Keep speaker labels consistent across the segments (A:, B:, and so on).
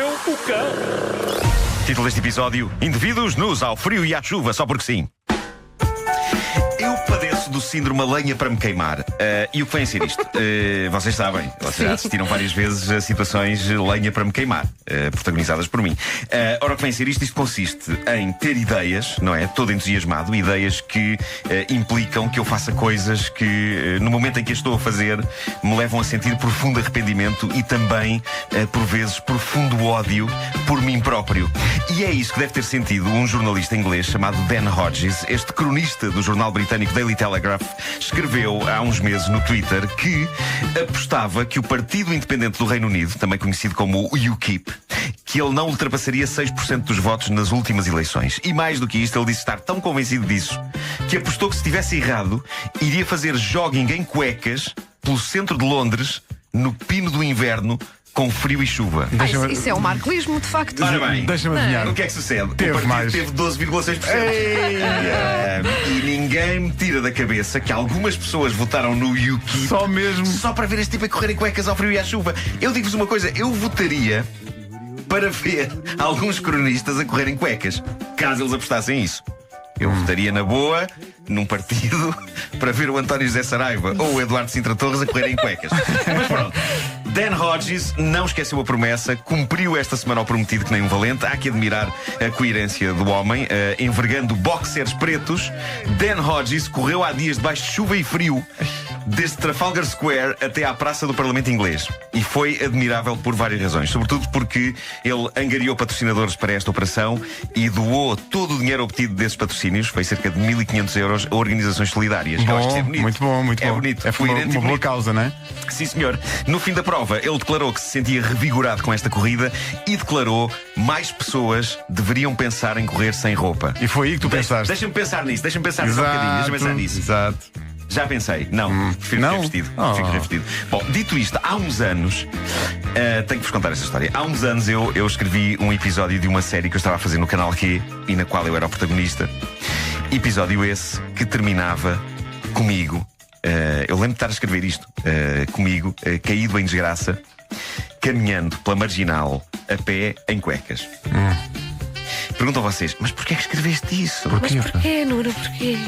A: mordeu o cão.
B: Título deste episódio: Indivíduos nus ao frio e à chuva, só porque sim. Eu padeço do síndrome a lenha para me queimar. E o que vem a ser isto? Vocês sabem, vocês já assistiram várias vezes a situações lenha para me queimar, protagonizadas por mim. Ora, o que vem a ser isto? Isto consiste em ter ideias, não é? Todo entusiasmado, ideias que implicam que eu faça coisas que, no momento em que as estou a fazer, me levam a sentir profundo arrependimento e também, por vezes, profundo ódio por mim próprio. E é isso que deve ter sentido um jornalista inglês chamado Dan Hodges. Este cronista do jornal britânico Daily Telegraph escreveu há uns meses no Twitter que apostava que o Partido Independente do Reino Unido, também conhecido como o UKIP, que ele não ultrapassaria 6% dos votos nas últimas eleições. E mais do que isto, ele disse estar tão convencido disso que apostou que, se estivesse errado, iria fazer jogging em cuecas pelo centro de Londres no pino do inverno, com frio e chuva.
C: Isso é o marclismo, de facto.
B: Ora bem,
D: Deixa-me adivinhar.
B: o que é que sucede?
D: Teve
B: o partido
D: mais.
B: teve 12,6%. E ninguém me tira da cabeça que algumas pessoas votaram no UKIP
D: Só mesmo.
B: só para ver este tipo a correr em cuecas ao frio e à chuva. Eu digo-vos uma coisa, eu votaria para ver alguns cronistas a correr em cuecas, caso eles apostassem isso. Eu votaria na boa num partido para ver o António José Saraiva ou o Eduardo Sintra Torres a correr em cuecas. Mas pronto, Dan Hodges não esqueceu a promessa, cumpriu esta semana o prometido que nem um valente. Há que admirar a coerência do homem. Envergando boxers pretos, Dan Hodges correu há dias debaixo de chuva e frio, desde Trafalgar Square até à Praça do Parlamento Inglês. E foi admirável por várias razões. Sobretudo porque ele angariou patrocinadores para esta operação e doou todo o dinheiro obtido desses patrocínios, foi cerca de 1.500 euros, a organizações solidárias. Eu acho que isso é bonito.
D: Muito bom, muito
B: é
D: bom.
B: Bonito,
D: É
B: coerente
D: uma
B: e
D: boa
B: bonito.
D: causa, não é?
B: Sim, senhor. No fim da prova, ele declarou que se sentia revigorado com esta corrida e declarou: mais pessoas deveriam pensar em correr sem roupa.
D: E foi aí que tu pensaste.
B: Deixa-me pensar nisso, deixa-me pensar nisso um bocadinho. Deixa-me pensar nisso.
D: Exato.
B: Já pensei, não, prefiro
D: Não?
B: ficar vestido.
D: Oh.
B: Prefiro ficar vestido. Bom, dito isto, há uns anos, tenho que vos contar esta história. Há uns anos eu escrevi um episódio de uma série que eu estava a fazer no canal Q e na qual eu era o protagonista. Episódio esse que terminava comigo. Eu lembro de estar a escrever isto comigo, caído em desgraça, caminhando pela marginal, a pé, em cuecas. Perguntam a vocês: mas porquê é que escreveste isso?
C: Mas porquê, Nuno? Porquê?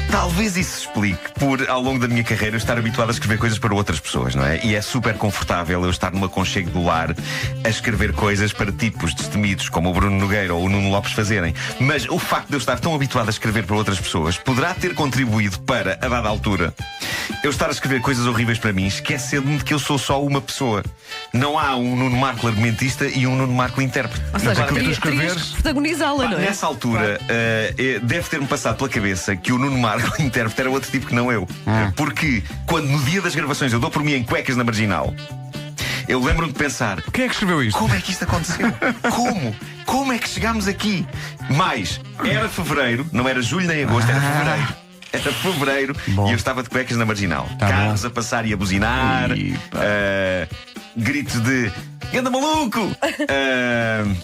B: Talvez isso se explique por, ao longo da minha carreira, eu estar habituado a escrever coisas para outras pessoas, não é? E é super confortável eu estar num aconchego do lar a escrever coisas para tipos destemidos como o Bruno Nogueira ou o Nuno Lopes fazerem. Mas o facto de eu estar tão habituado a escrever para outras pessoas poderá ter contribuído para, a dada altura, eu estar a escrever coisas horríveis para mim, esquecendo-me de que eu sou só uma pessoa. Não há um Nuno Marco argumentista e um Nuno Marco intérprete.
C: Ou seja,
D: Claro,
C: terias
D: escreveres-
C: que protagonizá-la, não é?
B: Nessa altura, deve ter-me passado pela cabeça que o Nuno Marco, intérprete, era outro tipo que não eu. Porque quando no dia das gravações eu dou por mim em cuecas na marginal, eu lembro-me de pensar:
D: Quem é que escreveu isto?
B: como é que isto aconteceu? Como? Como é que chegámos aqui? Mas era fevereiro, não era julho nem agosto, era fevereiro. Era fevereiro.
D: Bom.
B: E eu estava de cuecas na marginal.
D: Tá
B: Carros
D: bom.
B: a passar e a buzinar,
D: Epa.
B: gritos de "anda maluco!"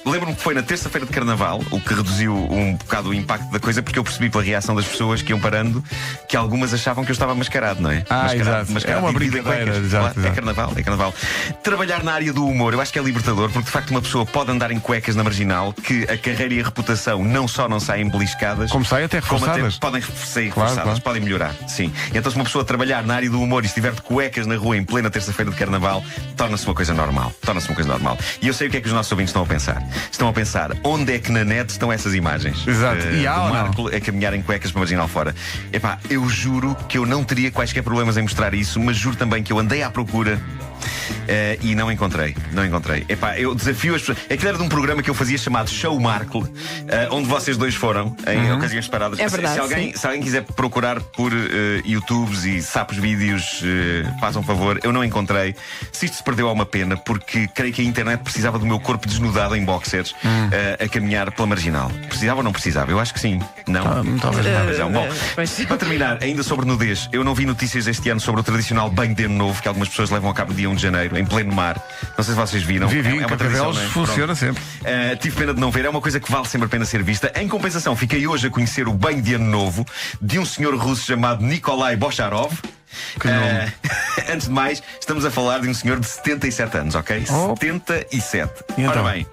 B: Lembro-me que foi na terça-feira de Carnaval, o que reduziu um bocado o impacto da coisa, porque eu percebi pela reação das pessoas que iam parando que algumas achavam que eu estava mascarado, não é?
D: Exato. É uma
B: dividido em
D: brincadeira,
B: cuecas.
D: exato,
B: Claro,
D: exato.
B: É carnaval, é carnaval. Trabalhar na área do humor, eu acho que é libertador, porque de facto uma pessoa pode andar em cuecas na marginal, que a carreira e a reputação não só não saem beliscadas,
D: Como sai, até
B: como
D: reforçadas.
B: podem sair
D: Claro,
B: reforçadas,
D: claro.
B: podem melhorar, sim. Então, se uma pessoa trabalhar na área do humor e estiver de cuecas na rua em plena terça-feira de Carnaval, torna-se uma coisa normal. Torna-se uma coisa normal. E eu sei o que é que os nossos ouvintes estão a pensar. Estão a pensar: onde é que na net estão essas imagens?
D: Exato. E há
B: do
D: ou não?
B: Marco a caminhar em cuecas para a marginal fora. Epá, eu juro que eu não teria quaisquer problemas em mostrar isso, mas juro também que eu andei à procura e não encontrei. Não encontrei. Epá, eu desafio as pessoas. Aquilo era de um programa que eu fazia chamado Show Marco, onde vocês dois foram em ocasiões separadas.
C: É verdade,
B: Se alguém quiser procurar por YouTubes e sapos vídeos, façam um favor. Eu não encontrei. Se isto se perdeu, há uma pena, porque creio que a internet precisava do meu corpo desnudado em boxers a caminhar pela marginal. Precisava ou não precisava? Eu acho que sim. Não?
D: Talvez não.
B: Bom,
C: Pois.
B: para terminar, ainda sobre nudez, eu não vi notícias este ano sobre o tradicional banho de ano novo que algumas pessoas levam a cabo no dia 1 de janeiro, em pleno mar. Não sei se vocês viram.
D: Vivi,
B: é uma tradição,
D: Carcavelos
B: não é?
D: funciona
B: Pronto.
D: sempre.
B: Tive pena de não ver, é uma coisa que vale sempre a pena ser vista. Em compensação, fiquei hoje a conhecer o banho de ano novo de um senhor russo chamado Nikolai Bocharov.
D: Que nome.
B: Antes de mais, estamos a falar de um senhor de 77 anos, ok?
D: Oh.
B: 77.
D: E então?
B: Ora bem,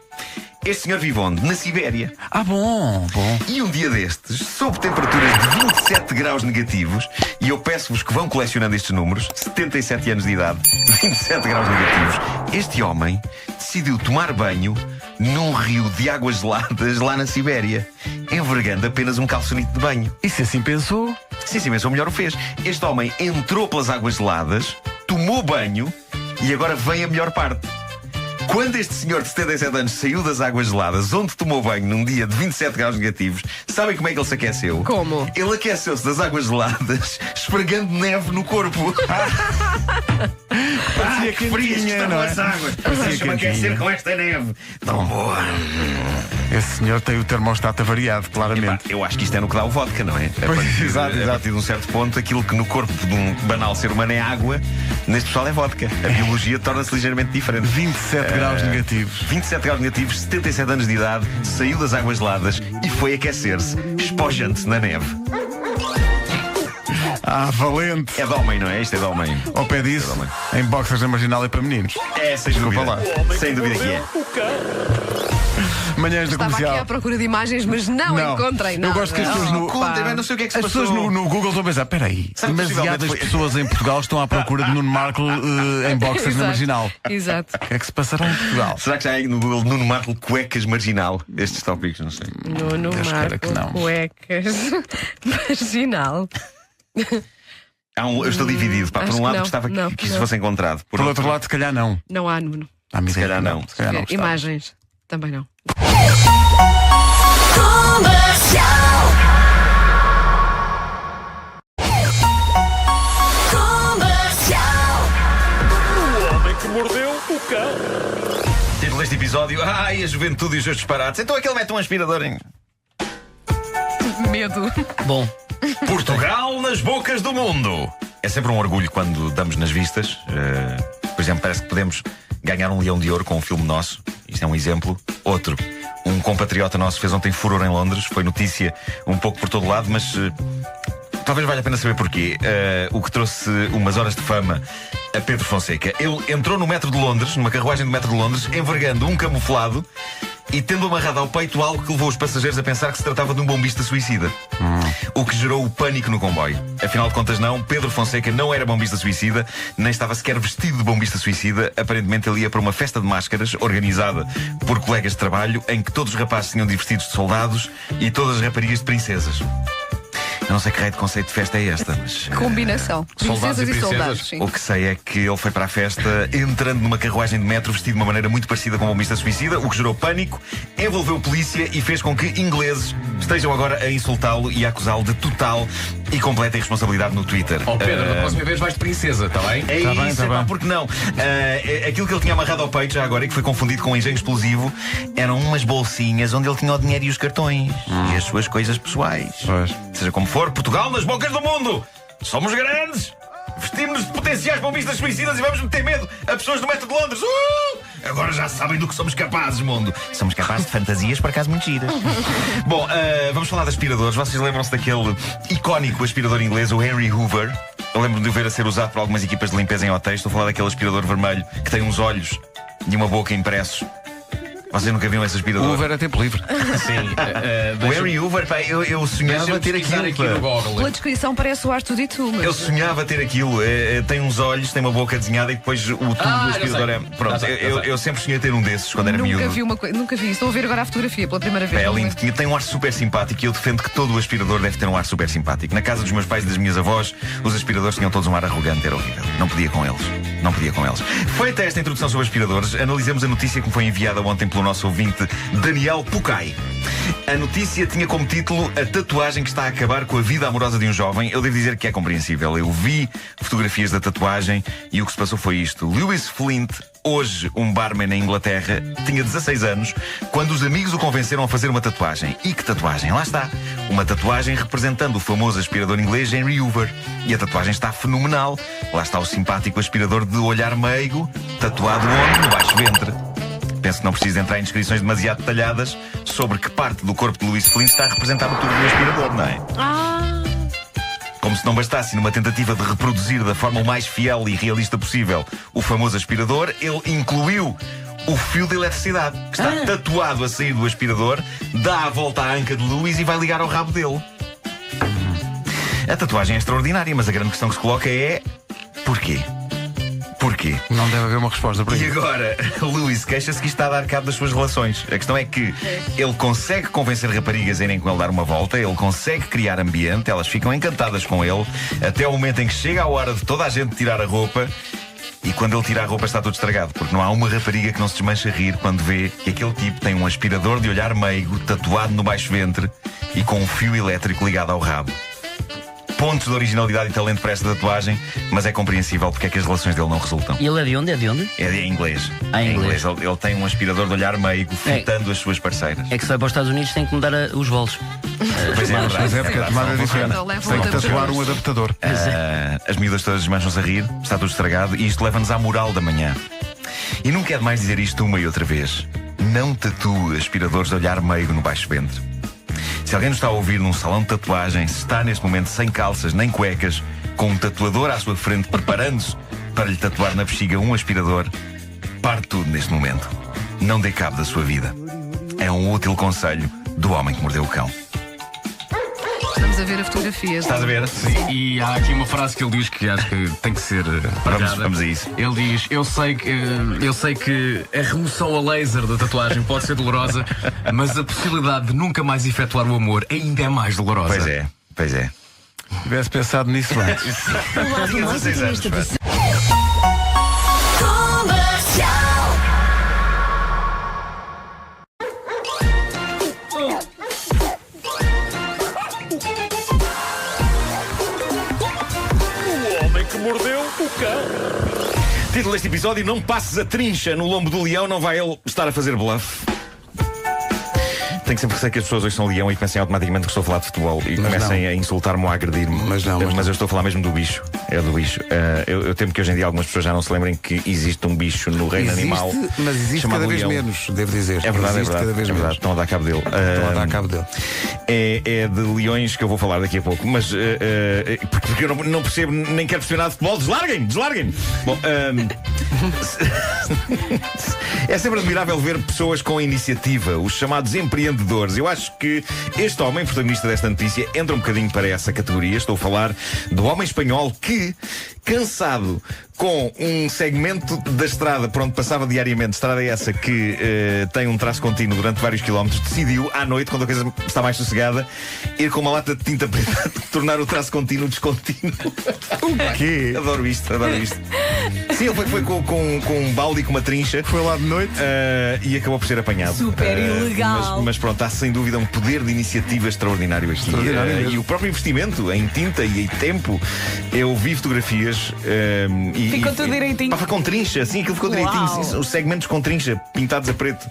B: este senhor vive onde? Na Sibéria.
D: Ah, bom.
B: E um dia destes, sob temperaturas de 27 graus negativos, e eu peço-vos que vão colecionando estes números, 77 anos de idade, 27 graus negativos, este homem decidiu tomar banho num rio de águas geladas lá na Sibéria, envergando apenas um calçonito de banho.
D: E se assim pensou?
B: Sim, mas o melhor o fez. Este homem entrou pelas águas geladas, tomou banho e agora vem a melhor parte. Quando este senhor de 77 anos saiu das águas geladas, onde tomou banho num dia de 27 graus negativos, sabem como é que ele se aqueceu?
C: Como?
B: Ele aqueceu-se das águas geladas, esfregando neve no corpo.
D: Parecia
B: que frias que
D: quentinha,
B: estão
D: não é?
B: as águas.
D: Parecia
B: Deixa-me aquecer
D: quentinha.
B: com esta neve. Tão boa.
D: Esse senhor tem o termostato variado,
B: Epá,
D: claramente.
B: eu acho que isto é no que dá o vodka, não é?
D: Exato.
B: A partir de um certo ponto, aquilo que no corpo de um banal ser humano é água, neste pessoal é vodka. A biologia torna-se ligeiramente diferente.
D: 27 graus negativos.
B: 27 graus negativos, 77 anos de idade, saiu das águas geladas e foi aquecer-se, espojando-se na neve.
D: Ah, valente.
B: É de homem, não é? Isto é de homem.
D: Ao pé disso,
B: Exatamente.
D: em boxers na marginal é para meninos.
B: É, sem
D: Desculpa
B: dúvida.
D: lá.
B: Sem dúvida que é.
A: O cão.
D: Manhãs da
C: Estava aqui
D: comercial.
C: à procura de imagens, mas não encontrei nada.
D: Eu gosto que as pessoas no.
B: Conta, eu não sei o que é que se
D: As pessoas
B: passou.
D: no Google estão a pensar: peraí,
B: Sabe,
D: demasiadas
B: possivelmente foi-
D: pessoas em Portugal estão à procura de Nuno Marco em boxers na
C: Exato.
D: marginal.
C: Exato.
D: O que é que se passará em Portugal?
B: Será que já há aí no Google Nuno Marco cuecas marginal? Estes tópicos, não sei.
C: Nuno
D: Deus queira que
C: Marco,
D: não.
C: cuecas, marginal.
B: Eu estou dividido. Pá, por
C: Acho
B: um
C: que
B: lado
C: não,
B: gostava
C: não,
B: que isto
C: não.
B: fosse encontrado.
D: Por outro lado, se calhar não.
C: Não há Nuno.
D: Se
B: calhar não.
D: Se calhar não gostava.
C: Imagens, também não.
A: O homem que mordeu o cão.
B: Título deste episódio: Ai, a juventude e os seus disparates. Então aquele mete um aspirador em.
C: Medo.
B: Bom. Portugal nas bocas do mundo. É sempre um orgulho quando damos nas vistas. Por exemplo, parece que podemos ganhar um leão de ouro com um filme nosso. Isto é um exemplo. Outro. Um compatriota nosso fez ontem furor em Londres. Foi notícia um pouco por todo lado, mas talvez valha a pena saber porquê. O que trouxe umas horas de fama a Pedro Fonseca. Ele entrou no metro de Londres, numa carruagem do metro de Londres, envergando um camuflado e tendo amarrado ao peito algo que levou os passageiros a pensar que se tratava de um bombista suicida. O que gerou o pânico no comboio. Afinal de contas, não. Pedro Fonseca não era bombista suicida, nem estava sequer vestido de bombista suicida. Aparentemente ele ia para uma festa de máscaras organizada por colegas de trabalho, em que todos os rapazes tinham de vestidos de soldados e todas as raparigas de princesas. Eu não sei que raio de conceito de festa é esta, mas...
C: Combinação.
D: Soldados
C: Princesas
D: e
C: e soldados,
D: princesas.
C: sim.
B: O que sei é que ele foi para a festa entrando numa carruagem de metro vestido de uma maneira muito parecida com um bombista suicida, o que gerou pânico, envolveu polícia e fez com que ingleses estejam agora a insultá-lo e a acusá-lo de total e completa irresponsabilidade no Twitter.
E: Ó Pedro, da próxima vez vais de princesa, está bem?
B: É
D: Tá bem,
B: isso,
D: tá
B: epá,
D: bem.
B: porque não? Aquilo que ele tinha amarrado ao peito já agora e que foi confundido com um engenho explosivo eram umas bolsinhas onde ele tinha o dinheiro e os cartões e as suas coisas pessoais.
D: Pois.
B: Seja como for, Portugal nas bocas do mundo! Somos grandes! Vestimos-nos de potenciais bombistas suicidas e vamos meter medo a pessoas do metro de Londres! Agora já sabem do que somos capazes, mundo! Somos capazes de fantasias, por acaso, muito giras. Bom, vamos falar de aspiradores. Vocês lembram-se daquele icónico aspirador inglês, o Henry Hoover? Eu lembro-me de o ver a ser usado por algumas equipas de limpeza em hotéis. Estou a falar daquele aspirador vermelho que tem uns olhos e uma boca impressos. Vocês nunca viram esse
D: O
B: aspirador?
D: Uber é tempo livre.
E: Sim.
B: O Henry Hoover, pá, eu sonhava ter aquilo.
E: aqui no
B: pá.
C: Pela
E: Google.
C: descrição parece o Arthur e tu, mas...
B: Eu sonhava ter aquilo. Tem uns olhos, tem uma boca desenhada e depois o tubo do
E: já
B: aspirador é.
E: sei.
B: Pronto,
E: Já sei, já sei.
B: eu sempre sonhei ter um desses quando era
C: Nunca
B: miúdo.
C: vi uma coisa, nunca vi. Estou a ver agora a fotografia pela primeira vez.
B: É
C: não
B: lindo,
C: lembro.
B: tem um ar super simpático e eu defendo que todo o aspirador deve ter um ar super simpático. Na casa dos meus pais e das minhas avós, os aspiradores tinham todos um ar arrogante, era horrível. Não podia com eles. Não podia com eles. Feita esta introdução sobre aspiradores, analisemos a notícia que me foi enviada ontem pelo nosso ouvinte Daniel Pucai. A notícia tinha como título A tatuagem que está a acabar com a vida amorosa de um jovem. Eu devo dizer que é compreensível. Eu vi fotografias da tatuagem e o que se passou foi isto. Lewis Flint, hoje um barman na Inglaterra, tinha 16 anos quando os amigos o convenceram a fazer uma tatuagem. E que tatuagem? Lá está. Uma tatuagem representando o famoso aspirador inglês Henry Hoover. E a tatuagem está fenomenal. Lá está o simpático aspirador de olhar meigo, tatuado onde? No baixo ventre. Penso que não preciso entrar em descrições demasiado detalhadas sobre que parte do corpo de Lewis Flint está a representar o tubo do aspirador, não é?
C: Ah,
B: Como como se não bastasse, numa tentativa de reproduzir da forma o mais fiel e realista possível o famoso aspirador, ele incluiu o fio de eletricidade, que está tatuado a sair do aspirador, dá a volta à anca de Lewis e vai ligar ao rabo dele. A tatuagem é extraordinária, mas a grande questão que se coloca é: porquê? Porquê?
D: Não deve haver uma resposta para
B: E
D: isso.
B: agora, Lewis queixa-se que está a dar cabo das suas relações. A questão é que ele consegue convencer raparigas a irem com ele dar uma volta, ele consegue criar ambiente, elas ficam encantadas com ele, até o momento em que chega a hora de toda a gente tirar a roupa. E quando ele tira a roupa está tudo estragado, porque não há uma rapariga que não se desmanche a rir quando vê que aquele tipo tem um aspirador de olhar meigo tatuado no baixo ventre e com um fio elétrico ligado ao rabo. Pontos de originalidade e talento para esta tatuagem, mas é compreensível porque é que as relações dele não resultam.
F: E ele é de onde? É de onde?
B: É em inglês.
F: Ah, em
B: É
F: inglês.
B: Ele tem um aspirador de olhar meigo fitando as suas parceiras.
F: É que se vai para os Estados Unidos tem que mudar os volos.
B: Pois é, verdade.
D: Mas é porque a tomada é diferente.
C: Então leva
D: Tem que
C: outra
D: tatuar
C: pessoa.
D: um adaptador.
B: As miúdas todas desmancham-se a rir, está tudo estragado e isto leva-nos à moral da manhã. E não quero mais dizer isto uma e outra vez. Não tatue aspiradores de olhar meigo no baixo ventre. Se alguém nos está a ouvir num salão de tatuagem, se está neste momento sem calças nem cuecas, com um tatuador à sua frente preparando-se para lhe tatuar na bexiga um aspirador, pare tudo neste momento. Não dê cabo da sua vida. É um útil conselho do homem que mordeu o cão.
C: Estamos a ver a fotografia.
B: Estás a ver?
E: E há aqui uma frase que ele diz que acho que tem que ser partilhada.
B: Vamos a isso.
E: Ele diz: eu sei que a remoção a laser da tatuagem pode ser dolorosa, mas a possibilidade de nunca mais efetuar o amor ainda é mais dolorosa.
B: Pois é, pois é.
D: Tivesse pensado nisso antes.
B: Tinha 16 anos, pá.
A: O homem que mordeu o cão.
B: Título deste episódio: não passes a trincha no lombo do leão, não vai ele estar a fazer bluff. Tenho sempre receio que as pessoas hoje são leão e pensem automaticamente que estou a falar de futebol e comecem a insultar-me ou a agredir-me.
D: Mas não.
B: Eu estou a falar mesmo do bicho. É do bicho. Eu temo que hoje em dia algumas pessoas já não se lembrem que existe um bicho no reino animal.
D: Mas existe
B: chamado
D: cada vez
B: leão.
D: menos, devo dizer.
B: É verdade,
D: existe cada vez
B: é verdade.
D: menos.
B: Estão a dar cabo dele.
D: Estão a dar cabo dele.
B: É de leões que eu vou falar daqui a pouco, mas porque eu não percebo, nem quero perceber nada de futebol. Deslarguem-me! Bom, é sempre admirável ver pessoas com iniciativa, os chamados empreendedores. Eu acho que este homem, protagonista desta notícia, entra um bocadinho para essa categoria. Estou a falar do homem espanhol que, cansado com um segmento da estrada por onde passava diariamente, estrada essa que tem um traço contínuo durante vários quilómetros, decidiu, à noite, quando a coisa está mais sossegada, ir com uma lata de tinta preta tornar o traço contínuo descontínuo.
D: O quê?
B: Adoro isto. Sim, ele foi com um balde e com uma trincha.
D: Foi lá de noite.
B: E acabou por ser apanhado.
G: Super ilegal.
B: Mas pronto, há sem dúvida um poder de iniciativa extraordinário aqui.
D: Extraordinário mesmo.
B: E o próprio investimento em tinta e em tempo. Eu vi fotografias e.
G: Ficou tudo direitinho.
B: Pá, foi com trincha, sim, aquilo ficou
G: Uau.
B: direitinho. Sim, os segmentos com trincha, pintados a preto.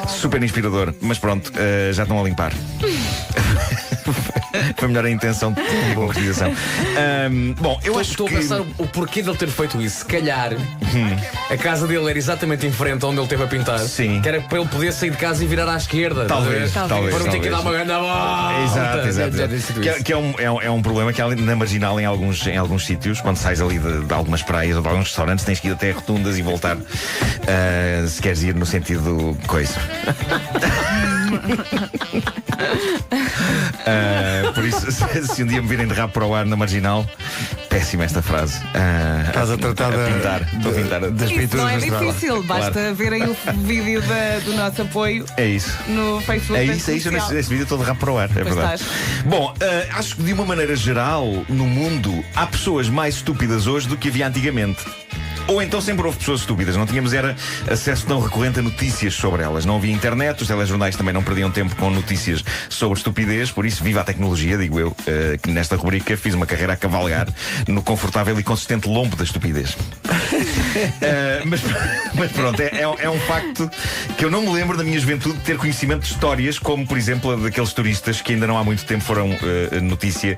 B: Super inspirador. Mas pronto, já estão a limpar. Foi melhor a intenção de uma boa utilização. Bom, eu acho
E: Estou
B: que.
E: a pensar o porquê dele ter feito isso. Se calhar a casa dele era exatamente em frente onde ele esteve a pintar.
B: Sim.
E: Que era para ele poder sair de casa e virar à esquerda.
B: Talvez,
E: estás a ver?
B: talvez,
E: Para não ter que dar
B: talvez.
E: uma grande volta.
B: Exato.
E: Já disse tudo isso.
B: Que é um problema que há ali na marginal em alguns sítios, quando sais ali de algumas praias ou de alguns restaurantes, tens que ir até rotundas e voltar se queres ir no sentido coisa. Por isso, se um dia me virem de rabo para o ar na marginal, péssima esta frase.
D: Estás a tratar
B: Estou a pintar.
D: das
G: Isso não
D: pinturas
G: é
D: da estrada.
G: difícil, basta verem o vídeo do nosso apoio
B: É isso.
G: no Facebook.
B: É
G: da
B: isso,
G: Comercial.
B: nesse vídeo estou de rabo para o ar, é verdade.
G: estás.
B: Bom, acho que de uma maneira geral, no mundo, há pessoas mais estúpidas hoje do que havia antigamente. Ou então sempre houve pessoas estúpidas, não tínhamos acesso tão recorrente a notícias sobre elas. Não havia internet, os telejornais também não perdiam tempo com notícias sobre estupidez, por isso viva a tecnologia, digo eu, que nesta rubrica fiz uma carreira a cavalgar no confortável e consistente lombo da estupidez. Mas pronto, é um facto que eu não me lembro da minha juventude de ter conhecimento de histórias como, por exemplo, a daqueles turistas que ainda não há muito tempo foram notícia.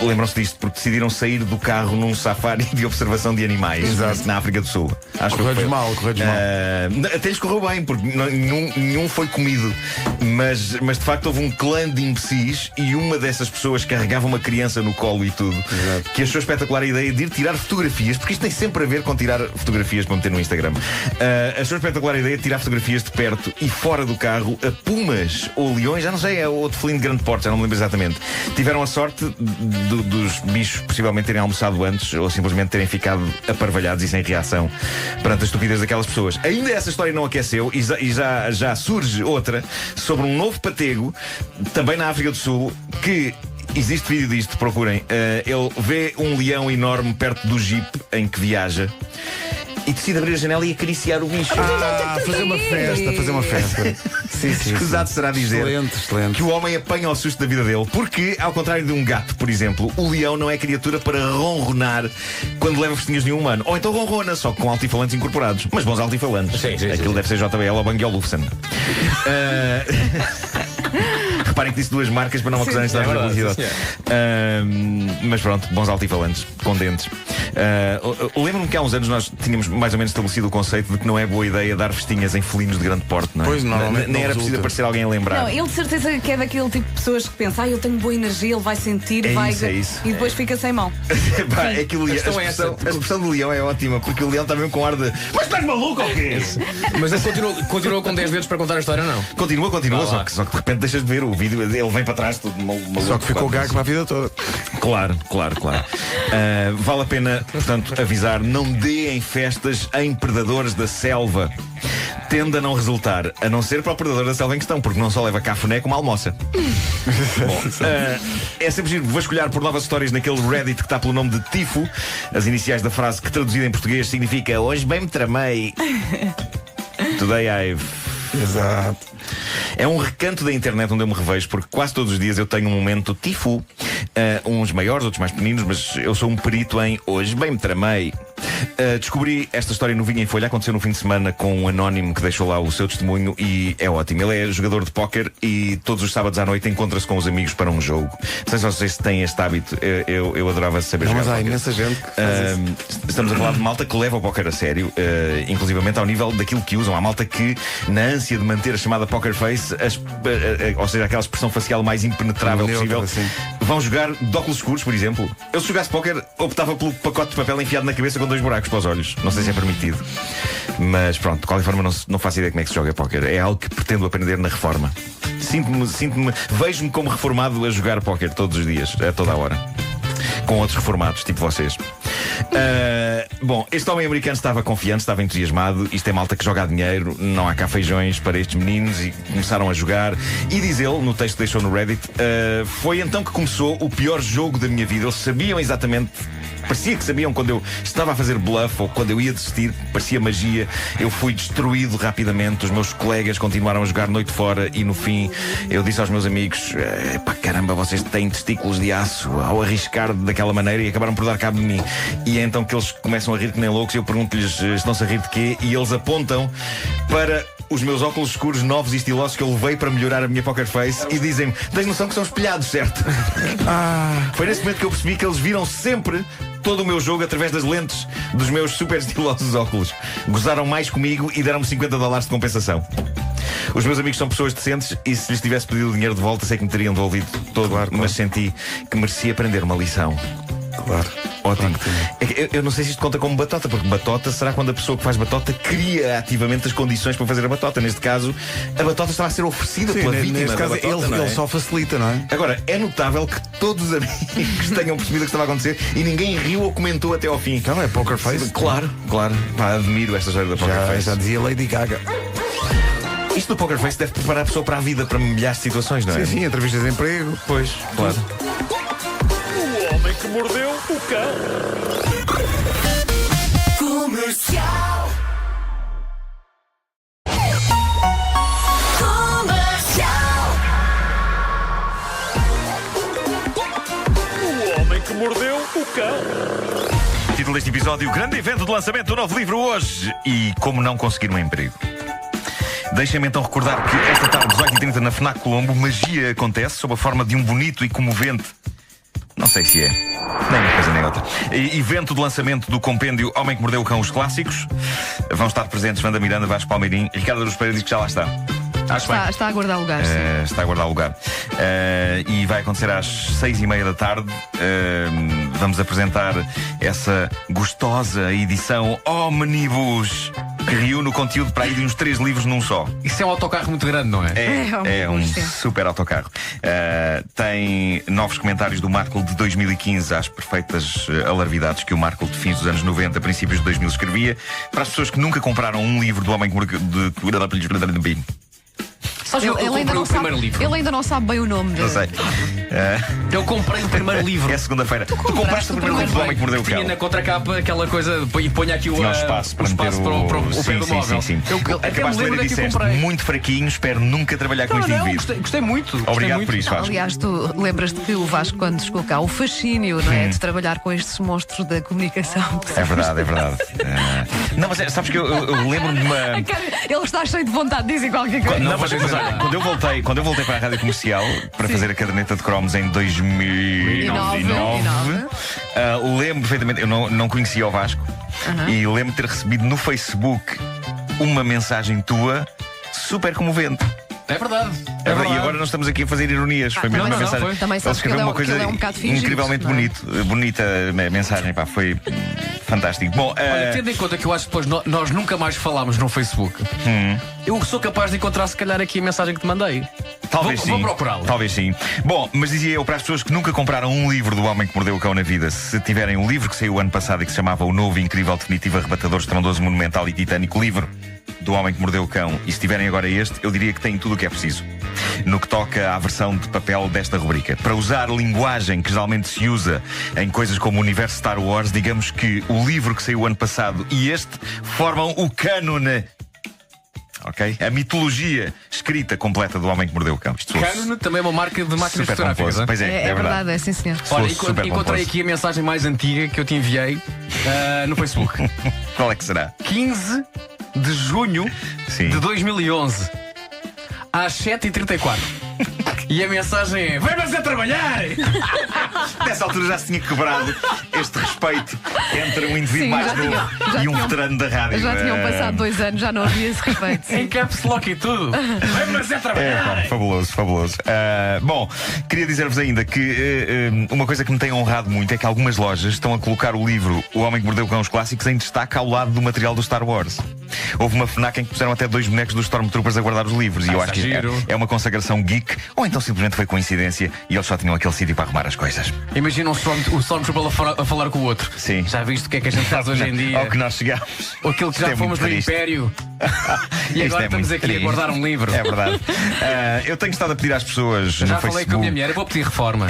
B: Lembram-se disto porque decidiram sair do carro num safari de observação de animais.
D: Exato.
B: Na África do Sul. Acho que
D: Correu mal.
B: até lhes correu bem, porque nenhum foi comido. Mas de facto houve um clã de imbecis e uma dessas pessoas carregava uma criança no colo e tudo.
D: Exato.
B: Que achou espetacular a ideia de ir tirar fotografias, porque isto tem sempre a ver com tirar fotografias para meter no Instagram. Achou espetacular a ideia de tirar fotografias de perto e fora do carro a pumas ou leões, já não sei, é outro felino de grande porte, já não me lembro exatamente. Tiveram a sorte dos bichos possivelmente terem almoçado antes ou simplesmente terem ficado aparvalhados e sem reação perante a estupidez daquelas pessoas. Ainda essa história não aqueceu e já surge outra sobre um novo patego, também na África do Sul, que existe vídeo disto, procurem. Ele vê um leão enorme perto do jeep em que viaja e decide abrir a janela e acariciar o bicho.
D: Fazer uma festa. Sim.
B: Escusado será dizer
D: Excelente.
B: que o homem apanha o susto da vida dele, porque, ao contrário de um gato, por exemplo, o leão não é criatura para ronronar quando leva festinhas de um humano. Ou então ronrona, só que com altifalantes incorporados. Mas bons altifalantes.
E: Sim.
B: Aquilo deve ser JBL ou Bang Olufsen. Reparem que disse duas marcas para não acusarem de estar na publicidade. Mas pronto, bons altifalantes, com dentes. Lembro-me que há uns anos nós tínhamos mais ou menos estabelecido o conceito de que não é boa ideia dar festinhas em felinos de grande porte, não é?
D: Pois, normalmente
B: nem
D: não
B: era preciso
D: resulta.
B: aparecer alguém a lembrar.
G: Não, ele de certeza que é daquele tipo de pessoas que pensa, eu tenho boa energia, ele vai sentir,
B: É
G: vai.
B: isso, é isso.
G: E depois fica sem mão.
B: Pá, é que a
E: questão é essa.
B: expressão do leão é ótima, porque o leão está mesmo com ar de mas estás maluco ou quê?
E: Mas ele continua com 10 dedos para contar a história, não?
B: Continua,
E: lá.
B: só que de repente deixas de ver o vídeo, ele vem para trás, tudo maluco.
D: Só que ficou gago para a vida toda.
B: Claro. Vale a pena, portanto, avisar: não deem festas em predadores da selva. Tende a não resultar, a não ser para o predador da selva em questão, porque não só leva cafuné como almoça. Bom, é sempre giro vasculhar por novas histórias naquele Reddit que está pelo nome de Tifo, as iniciais da frase que traduzida em português significa hoje bem me tramei. Today I've.
D: Exato.
B: É um recanto da internet onde eu me revejo, porque quase todos os dias eu tenho um momento tifo. Uns maiores, outros mais pequeninos, mas eu sou um perito em hoje bem me tramei. Descobri esta história no Vinho em Folha. Aconteceu no fim de semana com um anónimo que deixou lá o seu testemunho e é ótimo. Ele é jogador de póquer e todos os sábados à noite encontra-se com os amigos para um jogo. Não sei se vocês têm este hábito. Eu adorava saber jogar
D: Mas há
B: póquer.
D: imensa gente que faz isso.
B: Estamos a falar de malta que leva o póquer a sério, inclusivamente ao nível daquilo que usam. Há malta que, na ânsia de manter a chamada poker face, ou seja, aquela expressão facial mais impenetrável
D: Neutra,
B: possível,
D: sim.
B: vão jogar de óculos escuros, por exemplo. Eu, se jogasse póquer, optava pelo pacote de papel enfiado na cabeça com 2 buracos para os olhos. Não sei se é permitido. Mas pronto, de qualquer forma não faço ideia como é que se joga póquer. É algo que pretendo aprender na reforma. Vejo-me como reformado a jogar póquer todos os dias, a toda a hora. Com outros reformados, tipo vocês. Bom, este homem americano estava confiante, estava entusiasmado. Isto é malta que joga a dinheiro, não há cá feijões para estes meninos. E começaram a jogar. E diz ele, no texto que deixou no Reddit, foi então que começou o pior jogo da minha vida. Eles sabiam exatamente. Parecia que sabiam quando eu estava a fazer bluff ou quando eu ia desistir, parecia magia. Eu fui destruído rapidamente. Os meus colegas continuaram a jogar noite fora e no fim eu disse aos meus amigos: pá, caramba, vocês têm testículos de aço ao arriscar daquela maneira, e acabaram por dar cabo de mim. E é então que eles começam a rir que nem loucos e eu pergunto-lhes: estão-se a rir de quê? E eles apontam para os meus óculos escuros novos e estilosos que eu levei para melhorar a minha poker face e dizem-me: tens noção que são espelhados, certo? Foi nesse momento que eu percebi que eles viram sempre todo o meu jogo através das lentes dos meus super estilosos óculos. Gozaram mais comigo e deram-me $50 de compensação. Os meus amigos são pessoas decentes e se lhes tivesse pedido o dinheiro de volta sei que me teriam devolvido todo, claro. Mas senti que merecia aprender uma lição.
D: Claro.
B: Ótimo. Eu não sei se isto conta como batota, porque batota será quando a pessoa que faz batota cria ativamente as condições para fazer a batota. Neste caso, a batota estava a ser oferecida pela vítima.
D: Neste caso,
B: da batota, não é?
D: ele só facilita, não é?
B: Agora, é notável que todos os amigos tenham percebido o que estava a acontecer e ninguém riu ou comentou até ao fim.
D: Então é poker face.
B: Claro. Pá, admiro esta história da poker face.
D: Já dizia Lady Gaga.
B: Isto do poker face deve preparar a pessoa para a vida, para milhares de situações, não é?
D: Sim, entrevistas de emprego.
B: Pois, claro.
A: O homem que mordeu o cão.
H: Comercial.
A: O homem que mordeu o cão.
B: Título título deste episódio: grande evento de lançamento do novo livro hoje. E como não conseguir um emprego. Deixem-me então recordar que esta tarde, 18h30, na FNAC Colombo, magia acontece sob a forma de um bonito e comovente... Não sei se é. Nem uma coisa nem outra. Evento de lançamento do compêndio Homem que Mordeu o Cão, os clássicos. Vão estar presentes Wanda Miranda, Vasco Palmeirim. Ricardo Araújo Pereira diz que já lá está.
C: Está a guardar lugar.
B: Está a guardar lugar. E vai acontecer às 6h30 da tarde. Vamos apresentar essa gostosa edição Omnibus, que reúne o conteúdo para aí de uns 3 livros num só.
E: Isso é um autocarro muito grande, não é?
B: É um super autocarro. Tem novos comentários do Marco de 2015 às perfeitas alarvidades que o Marco de fins dos anos 90, princípios de 2000 escrevia. Para as pessoas que nunca compraram um livro do Homem que Mordeu
C: Ele ainda não sabe bem o nome dele.
B: Não sei.
E: Eu comprei o primeiro livro.
B: É segunda-feira. Tu compraste o primeiro livro do Homem que Mordeu o Cão.
E: Tinha na contracapa aquela coisa e ponha aqui o
B: espaço para
E: espaço para o pé do móvel.
B: Sim.
E: Eu
B: acabaste de ler e disseste muito fraquinho, espero nunca trabalhar com este indivíduo.
E: Gostei muito.
B: Obrigado por isso, Vasco.
C: Aliás, tu lembras-te que o Vasco, quando chegou cá, o fascínio, não é? De trabalhar com estes monstros da comunicação.
B: É verdade. Não, mas sabes que eu lembro-me de uma.
C: Ele está cheio de vontade de dizer qualquer coisa.
B: Não, mas olha, quando eu voltei para a rádio comercial para fazer a caderneta de cromos em 2009, lembro perfeitamente, eu não conhecia o Vasco e lembro de ter recebido no Facebook uma mensagem tua super comovente.
E: É verdade.
B: E agora nós estamos aqui a fazer ironias. Foi mesmo uma mensagem.
C: Também
B: Ele escreveu uma coisa incrivelmente bonita mensagem. Pá, foi fantástico. Bom,
E: olha, tendo em conta que eu acho que depois nós nunca mais falámos no Facebook, eu sou capaz de encontrar, se calhar, aqui a mensagem que te mandei.
B: Talvez sim.
E: Vou procurá-la.
B: Talvez sim. Bom, mas dizia eu para as pessoas que nunca compraram um livro do Homem que Mordeu o Cão na vida, se tiverem um livro que saiu ano passado e que se chamava O Novo, Incrível, Definitivo, Arrebatador, Estrondoso, Monumental e Titânico Livro do Homem que Mordeu o Cão, e se tiverem agora este, eu diria que têm tudo o que é preciso no que toca à versão de papel desta rubrica. Para usar linguagem que geralmente se usa em coisas como o universo Star Wars, digamos que o livro que saiu ano passado e este formam o cânone. Ok? A mitologia escrita completa do Homem que Mordeu o Cão.
E: Cânone também é uma marca de máquinas fotográficas.
B: Pois é
C: verdade, é sim, senhor.
E: Olha, encontrei aqui a mensagem mais antiga que eu te enviei no Facebook.
B: Qual é que será?
E: 15 de junho de 2011, às 7h34. E a mensagem é: vai-mas a trabalhar!
B: Nessa altura já se tinha quebrado este respeito entre um indivíduo mais novo e um veterano da rádio.
C: Já tinham passado 2 anos, já não havia esse respeito.
E: Em caps lock e tudo. Vai-mas a trabalhar!
B: Fabuloso. Bom, queria dizer-vos ainda que uma coisa que me tem honrado muito é que algumas lojas estão a colocar o livro O Homem que Mordeu o Cão, os clássicos, em destaque ao lado do material do Star Wars. Houve uma FNAC em que puseram até 2 bonecos dos Stormtroopers a guardar os livros. E eu acho que é uma consagração geek, ou então simplesmente foi coincidência e eles só tinham aquele sítio para arrumar as coisas.
E: Imagina o Stormtrooper a falar com o outro.
B: Sim.
E: Já viste o que é que a gente faz hoje em dia?
B: Ao que nós chegamos.
E: Ou aquilo que já fomos no Império. E agora estamos aqui a guardar um livro.
B: É verdade. Eu tenho estado a pedir às pessoas no
E: já
B: Facebook.
E: falei com a minha mulher, eu vou pedir reforma.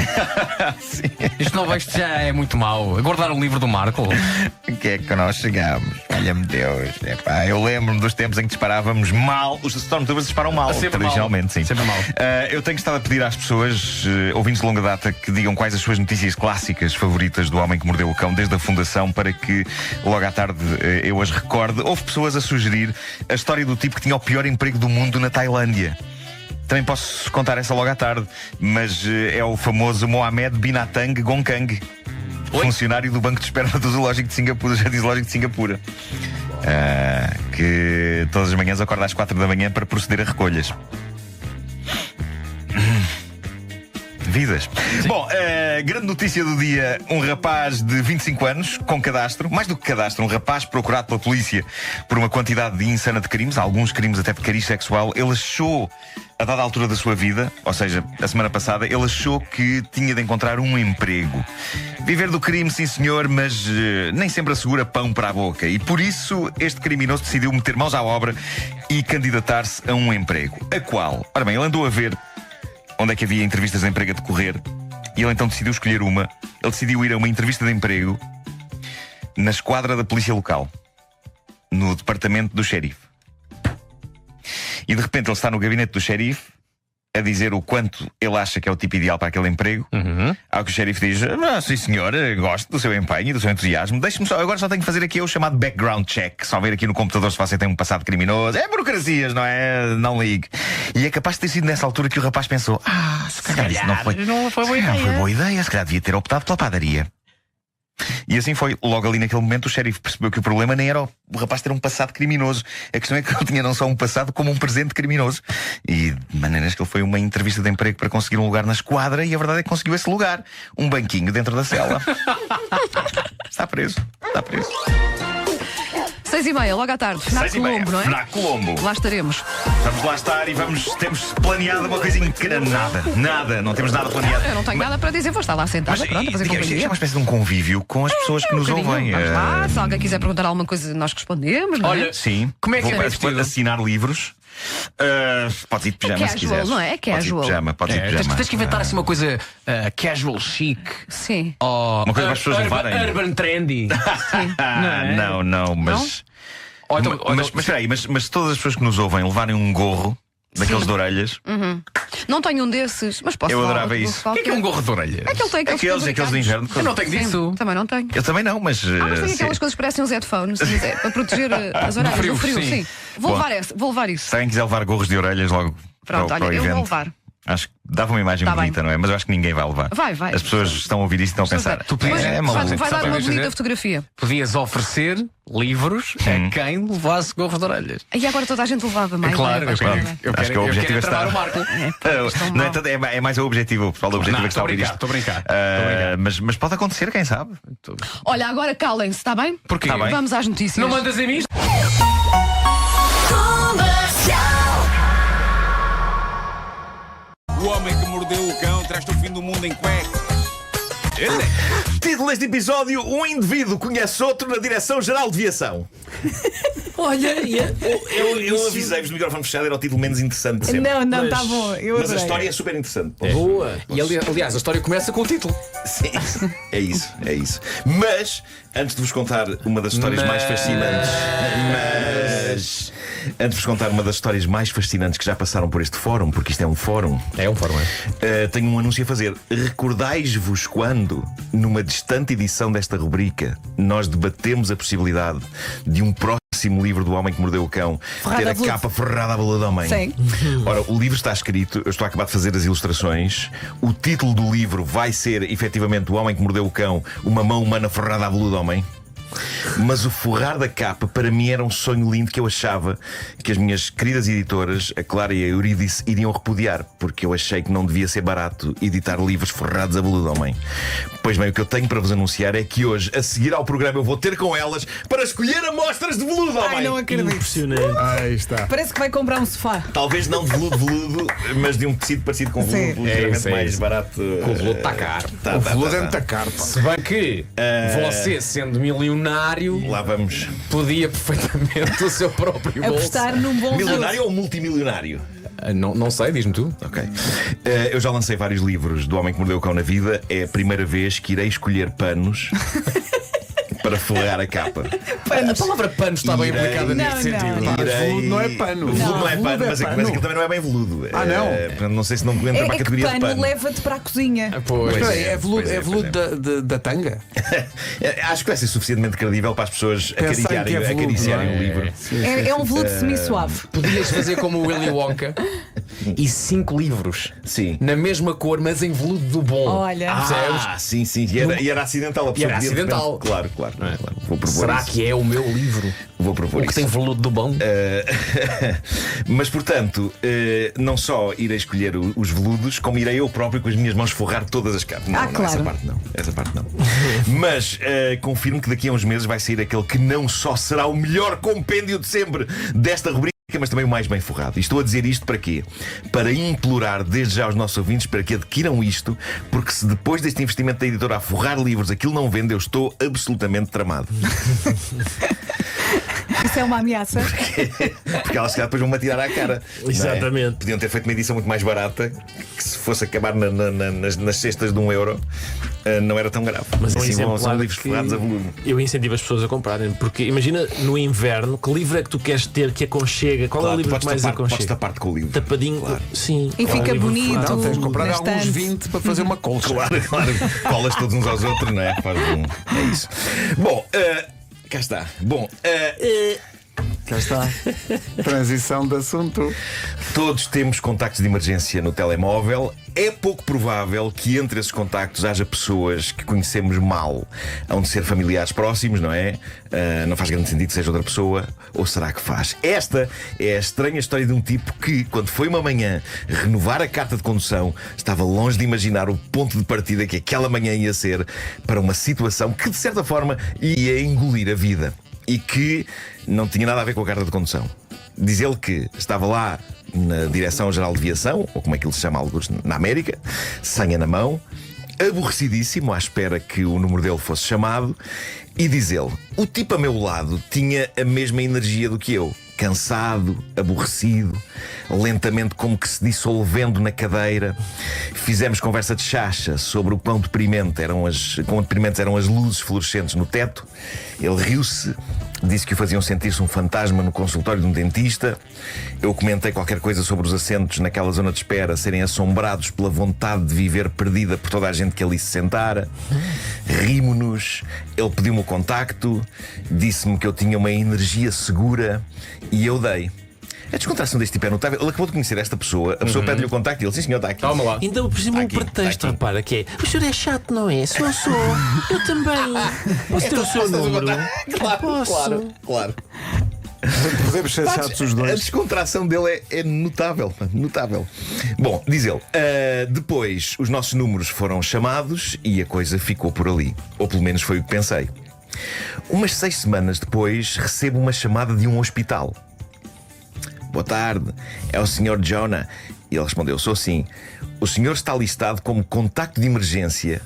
E: Isto não vejo, já é muito mau. A guardar um livro do Marco.
B: O que é que nós chegamos? Olha-me Deus. Epá, eu lembro-me dos tempos em que disparávamos mal. Os Stormtroopers disparam mal, tradicionalmente, sim.
E: Sempre mal.
B: Eu tenho estado a pedir às pessoas, ouvintes de longa data, que digam quais as suas notícias clássicas favoritas do Homem que Mordeu o Cão desde a fundação, para que logo à tarde eu as recorde. Houve pessoas a sugerir a história do tipo que tinha o pior emprego do mundo na Tailândia. Também posso contar essa logo à tarde, mas é o famoso Mohamed Binatang Gongkang, funcionário do Banco de Esperma do Zoológico de Singapura, do Jardim Zoológico de Singapura, que todas as manhãs acorda às 4 da manhã para proceder a recolhas. Vidas. Bom, grande notícia do dia: um rapaz de 25 anos com cadastro, mais do que cadastro, um rapaz procurado pela polícia por uma quantidade insana de crimes, alguns crimes até de cariz sexual. Ele achou, a dada altura da sua vida, ou seja, a semana passada, ele achou que tinha de encontrar um emprego. Viver do crime, sim senhor, mas nem sempre assegura pão para a boca. E por isso este criminoso decidiu meter mãos à obra e candidatar-se a um emprego. A qual? Ora bem, ele andou a ver onde é que havia entrevistas de emprego a decorrer e ele então decidiu escolher uma. Ele decidiu ir a uma entrevista de emprego na esquadra da polícia local, no departamento do xerife. E de repente ele está no gabinete do xerife a dizer o quanto ele acha que é o tipo ideal para aquele emprego. Ao que o xerife diz: sim senhor, gosto do seu empenho e do seu entusiasmo. Deixe-me só, agora só tenho que fazer aqui o chamado background check. Só ver aqui no computador se você tem um passado criminoso. É burocracias, não é? Não ligue. E é capaz de ter sido nessa altura que o rapaz pensou: se calhar isso não foi boa ideia. Não foi boa ideia, se calhar devia ter optado pela padaria. E assim foi. Logo ali naquele momento o xerife percebeu que o problema nem era o rapaz ter um passado criminoso. A questão é que ele tinha não só um passado como um presente criminoso. E de maneiras que ele foi a uma entrevista de emprego para conseguir um lugar na esquadra. E a verdade é que conseguiu esse lugar. Um banquinho dentro da cela. Está preso. Está preso.
C: 6h30, logo à tarde. FNAC Colombo, não é?
B: FNAC Colombo.
C: Lá estaremos.
B: Vamos lá estar e temos planeado uma coisinha incrível. Nada, não temos nada planeado.
C: Eu não tenho nada para dizer, vou estar lá sentada, pronto, a fazer
B: Isto é
C: companhia.
B: uma espécie de um convívio com as pessoas que nos ouvem.
C: Vamos lá, se alguém quiser perguntar alguma coisa, nós respondemos, não é?
E: Olha,
B: Sim.
E: Como é que é
B: Vou
E: vestido?
B: assinar livros. Podes ir de pijama se
C: casual,
B: quiseres.
C: não é? É casual.
B: Podes ir de pijama.
E: Tens que inventar assim uma coisa casual chic.
C: Sim.
E: Ou
B: Uma coisa para as pessoas levarem.
E: Urban trendy.
B: Não, mas.
E: Ou então-
B: Mas espera aí, mas todas as pessoas que nos ouvem levarem um gorro daqueles de orelhas.
C: Não tenho um desses, mas posso
B: Eu
C: falar
B: adorava
C: outro
B: isso.
C: qualquer.
E: O que é um gorro de orelha?
C: É que ele tem
B: Aqueles do inverno.
E: Eu não tenho
C: Sim,
E: disso.
C: também não tenho.
B: Eu também não, mas.
C: Mas tem aquelas coisas que parecem uns headphones, para proteger as orelhas
E: frio,
C: do frio,
E: sim.
C: sim. Vou
B: Bom.
C: levar isso.
B: Se alguém quiser levar gorros de orelhas logo
C: Pronto,
B: para o
C: olha, eu
B: evento.
C: vou levar.
B: Acho que dava uma imagem
C: Tá
B: bonita,
C: bem.
B: não é? Mas eu acho que ninguém vai levar.
C: Vai.
B: As pessoas estão a ouvir isto e estão a pensar.
E: Tu podias-
C: Vai
B: maluco.
C: dar
E: sabe o
C: uma
E: que
C: bonita
E: dizer?
C: fotografia.
E: Podias oferecer livros a quem levasse gorro de orelhas.
C: E agora toda a gente levava mais.
E: Claro, eu quero
B: Acho que o objetivo é
E: travar
B: estar.
E: o Marco.
B: Não é tanto- é mais o objetivo, o pessoal do objetivo
E: Não,
B: é que está a ouvir isto.
E: estou a brincar.
B: Mas pode acontecer, quem sabe?
C: Olha, agora calem-se, está bem?
E: Porquê?
B: Tá bem.
C: Vamos às notícias.
E: Não mandas em mim?
H: O homem que mordeu o cão traz-te o fim do mundo em cuecas.
B: Título deste episódio: um indivíduo conhece outro na Direção-Geral de Viação.
F: Olha,
B: Eu avisei-vos no microfone fechado, era o título menos interessante de sempre.
G: Não, está bom. Eu
B: Mas a
G: adorei.
B: história é super interessante.
E: Boa. E aliás, a história começa com o título.
B: Sim, é isso. Mas, antes de vos contar uma das histórias mais fascinantes. Antes de vos contar uma das histórias mais fascinantes que já passaram por este fórum, porque isto é um fórum.
E: É um fórum,
B: Tenho um anúncio a fazer. Recordais-vos quando, numa distante edição desta rubrica, nós debatemos a possibilidade de um próximo livro do Homem que Mordeu o Cão
G: Ferrada
B: ter
G: a
B: a
G: veludo.
B: capa ferrada a veludo ao meio?
G: Sim.
B: Ora, o livro está escrito, eu estou a acabar de fazer as ilustrações. O título do livro vai ser, efetivamente, O Homem que Mordeu o Cão, uma mão humana ferrada a veludo ao meio. Mas o forrar da capa para mim era um sonho lindo que eu achava que as minhas queridas editoras, a Clara e a Eurídice, iriam repudiar, porque eu achei que não devia ser barato editar livros forrados a veludo homem. Pois bem, o que eu tenho para vos anunciar é que hoje, a seguir ao programa, eu vou ter com elas para escolher amostras de veludo homem.
G: Ai, não acredito.
F: impressionante.
D: Aí está.
G: Parece que vai comprar um sofá.
B: Talvez não de veludo, mas de um tecido parecido com
G: Sim.
B: veludo, ligeiramente
E: isso, é
B: mais
E: isso.
B: barato.
E: O veludo está caro.
B: Tá,
D: O
B: tá,
D: veludo
B: tá,
D: é
B: tá.
D: muito caro, pá.
E: Se bem que você, sendo milionário,
B: Lá vamos.
E: podia perfeitamente o seu próprio bolso.
G: Apostar num bom
B: Milionário ou multimilionário?
E: Não sei, diz-me tu.
B: Ok. Eu já lancei vários livros do Homem que Mordeu o Cão na vida. É a primeira vez que irei escolher panos para folhear a capa.
E: A palavra pano está bem
B: Irei.
E: aplicada
G: Não,
E: neste
G: não.
E: sentido.
D: Mas veludo não é pano.
B: Veludo não é
D: Veludo
B: pano,
D: é
B: mas
D: pano.
B: aquilo também não é bem veludo.
D: Ah, não?
B: Portanto, não sei se não entra para a
G: É que
B: categoria de
G: pano
B: pano.
G: leva-te para a cozinha.
E: Pois.
D: Espera aí,
B: é,
D: é veludo,
B: pois é,
D: é veludo
B: pois
D: da tanga?
B: Acho que vai ser suficientemente credível para as pessoas
D: Pensarem que é veludo,
B: acariciarem
D: não é?
B: o livro.
G: É um veludo semi-suave.
E: Podias fazer como o Willy Wonka e 5 livros
B: Sim.
E: na mesma cor, mas em veludo do bom.
G: Olha.
B: Ah, sim. E era acidental a pessoa.
E: era
B: podia de repente-
E: acidental.
B: Claro. Vou propor
E: Será
B: isso.
E: que é o meu livro?
B: Vou propor
E: O que
B: isso.
E: tem veludo do bom?
B: Mas portanto, não só irei escolher os veludos, como irei eu próprio com as minhas mãos forrar todas as capas. Não,
G: Ah, claro.
B: essa parte não. Mas confirmo que daqui a uns meses vai sair aquele que não só será o melhor compêndio de sempre desta rubrica, mas também o mais bem forrado. E estou a dizer isto para quê? Para implorar desde já aos nossos ouvintes para que adquiram isto, porque se depois deste investimento da editora a forrar livros aquilo não vende, eu estou absolutamente tramado.
G: Isso é uma ameaça.
B: Porque elas se calhar depois vão-me atirar à cara. não é?
A: Exatamente.
B: Podiam ter feito uma edição muito mais barata, que se fosse acabar nas cestas de €1, não era tão grave.
A: Mas é um
B: assim são
A: exemplar
B: livros
A: que
B: forrados a volume.
A: eu incentivo as pessoas a comprarem, porque imagina no inverno, que livro é que tu queres ter que aconchega? Qual é o
B: Claro,
A: livro que mais
B: podes
A: aconchega?
B: tapar-te com o livro.
A: Tapadinho, sim.
G: E
A: Qual é o
G: fica
A: livro
G: bonito.
A: forrado?
D: Não, tens de comprar
G: na
D: alguns
G: estante.
D: 20 para fazer uma colcha.
B: Claro, colas todos uns aos outros, não é? É isso. Bom, cá está. Bom,
D: Cá está. Transição de assunto.
B: todos temos contactos de emergência no telemóvel. É pouco provável que entre esses contactos haja pessoas que conhecemos mal. Hão de ser familiares próximos, não é? Não faz grande sentido que seja outra pessoa. Ou será que faz? Esta é a estranha história de um tipo que, quando foi uma manhã renovar a carta de condução, estava longe de imaginar o ponto de partida que aquela manhã ia ser para uma situação que, de certa forma, ia engolir a vida. E que não tinha nada a ver com a carta de condução. Diz ele que estava lá na Direção-Geral de Aviação, ou como é que ele se chama, alguns na América, senha na mão, aborrecidíssimo, à espera que o número dele fosse chamado. E diz ele, o tipo a meu lado tinha a mesma energia do que eu. Cansado, aborrecido, lentamente como que se dissolvendo na cadeira. Fizemos conversa de chacha sobre o quão deprimentes eram as luzes fluorescentes no teto. Ele riu-se, disse que o faziam sentir-se um fantasma no consultório de um dentista. Eu comentei qualquer coisa sobre os assentos naquela zona de espera serem assombrados pela vontade de viver perdida por toda a gente que ali se sentara. Rimo-nos. Ele pediu-me o contacto, disse-me que eu tinha uma energia segura e eu dei. A descontração deste tipo é notável. Ele acabou de conhecer esta pessoa, a pessoa pede-lhe o contacto e ele, sim senhor, está aqui.
E: Calma lá.
A: Ainda por cima um
B: Está aqui,
A: pretexto,
B: está aqui.
A: repara, que é: o senhor é chato, não é? Sou. Eu também. Posso ter o seu número? Posso.
B: Claro.
D: Podemos ser chatos os
B: A
D: dois.
B: descontração dele é notável. Notável. Bom, diz ele, depois os nossos números foram chamados e a coisa ficou por ali. Ou pelo menos foi o que pensei. Umas 6 semanas depois recebo uma chamada de um hospital. Boa tarde, é o Sr. Jonah. E ele respondeu, sou sim. O senhor está listado como contacto de emergência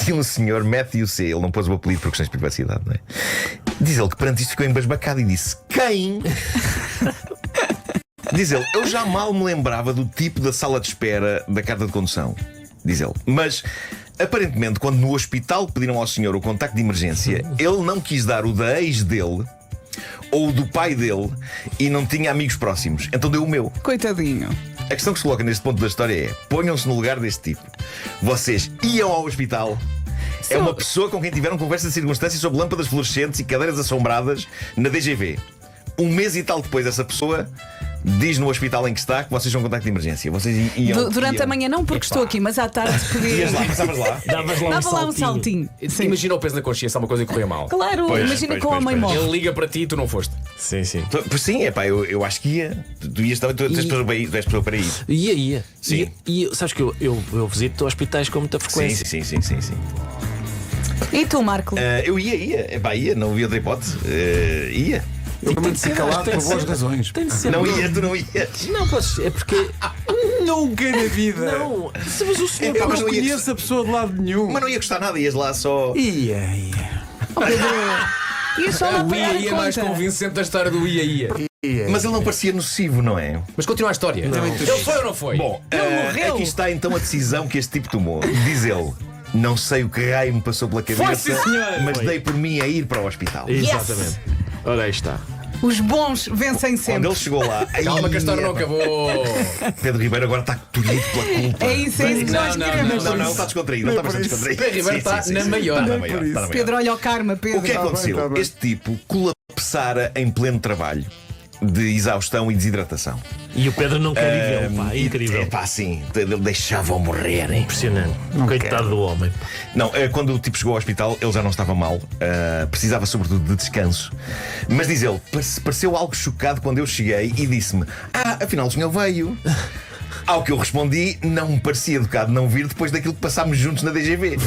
B: de um Sr. Matthew C. Ele não pôs o apelido por questões de privacidade, não é? Diz ele que perante isto ficou embasbacado e disse, quem? Diz ele, eu já mal me lembrava do tipo da sala de espera da carta de condução. Diz ele, mas aparentemente quando no hospital pediram ao senhor o contacto de emergência, ele não quis dar o da ex dele ou o do pai dele e não tinha amigos próximos, então deu o meu.
G: Coitadinho.
B: A questão que se coloca neste ponto da história é: ponham-se no lugar deste tipo. Vocês iam ao hospital. É uma pessoa com quem tiveram conversa de circunstâncias sobre lâmpadas fluorescentes e cadeiras assombradas na DGV. Um mês e tal depois, essa pessoa diz no hospital em que está que vocês são contacto de emergência. Vocês iam.
G: Durante a manhã não, porque estou aqui, mas à tarde podia.
B: Ias lá, passavas lá.
A: Davas lá
G: Dava lá um saltinho. Sim.
E: Imagina o peso na consciência, uma coisa que correu mal.
G: Claro,
B: Pois,
G: imagina
B: pois,
G: que o
B: pois,
G: homem
B: pois.
G: morre.
E: Ele liga para ti e tu não foste.
A: Sim.
B: Pois sim, é pá, eu acho que ia. Tu ias também, tu és pessoa para ir.
A: Ia.
B: Sim.
A: E sabes que eu visito hospitais com muita frequência.
B: Sim.
G: E tu, Marco?
B: Eu ia. É pá, ia, não havia outra hipótese. Ia.
D: Eu também me calado
A: tem
D: por
A: de
D: boas
A: ser.
D: razões.
A: Tem de ser.
B: Não ia, tu não ias.
A: Não, pois, é porque.
D: Nunca na vida.
A: Não, mas o senhor.
B: É,
D: Eu
B: mas
D: não
B: não ia
D: conheço a pessoa de lado nenhum.
B: Mas não ia custar nada, ias lá só.
D: Ia.
G: E só lá
E: O
G: pagar
E: ia
G: a
E: é mais
G: conta.
E: convincente da história do ia.
B: Mas ele não parecia nocivo, não é?
E: Mas continua a história. Ele foi ou não foi?
B: Bom,
G: morreu.
B: aqui está então a decisão que este tipo tomou. Diz ele: não sei o que raio me passou pela cabeça,
E: sim, senhor.
B: mas
A: Foi.
B: dei por mim a ir para o hospital.
A: Exatamente. Ora, aí está.
G: Os bons vencem
B: Quando
G: sempre.
B: ele chegou lá,
E: Calma que a história não acabou.
B: Pedro Ribeiro agora está tolhido pela culpa.
G: É isso que nós
E: Não,
G: queremos.
B: Não, está descontraído, não está bastante descontraído.
E: Pedro Ribeiro está na maior.
B: Está na maior, está na maior.
G: Pedro, olha o karma, Pedro.
B: O que é que aconteceu?
D: tá bem.
B: Este tipo colapsara em pleno trabalho de exaustão e desidratação.
A: E o Pedro não quer ir vê-lo, pá. Incrível.
B: É pá, sim, deixavam morrer, hein?
A: Impressionante. Coitado do homem.
B: Não, quando o tipo chegou ao hospital, ele já não estava mal. Precisava sobretudo de descanso. Mas diz ele, pareceu algo chocado quando eu cheguei e disse-me: afinal o senhor veio. Ao que eu respondi, não me parecia educado não vir depois daquilo que passámos juntos na DGV.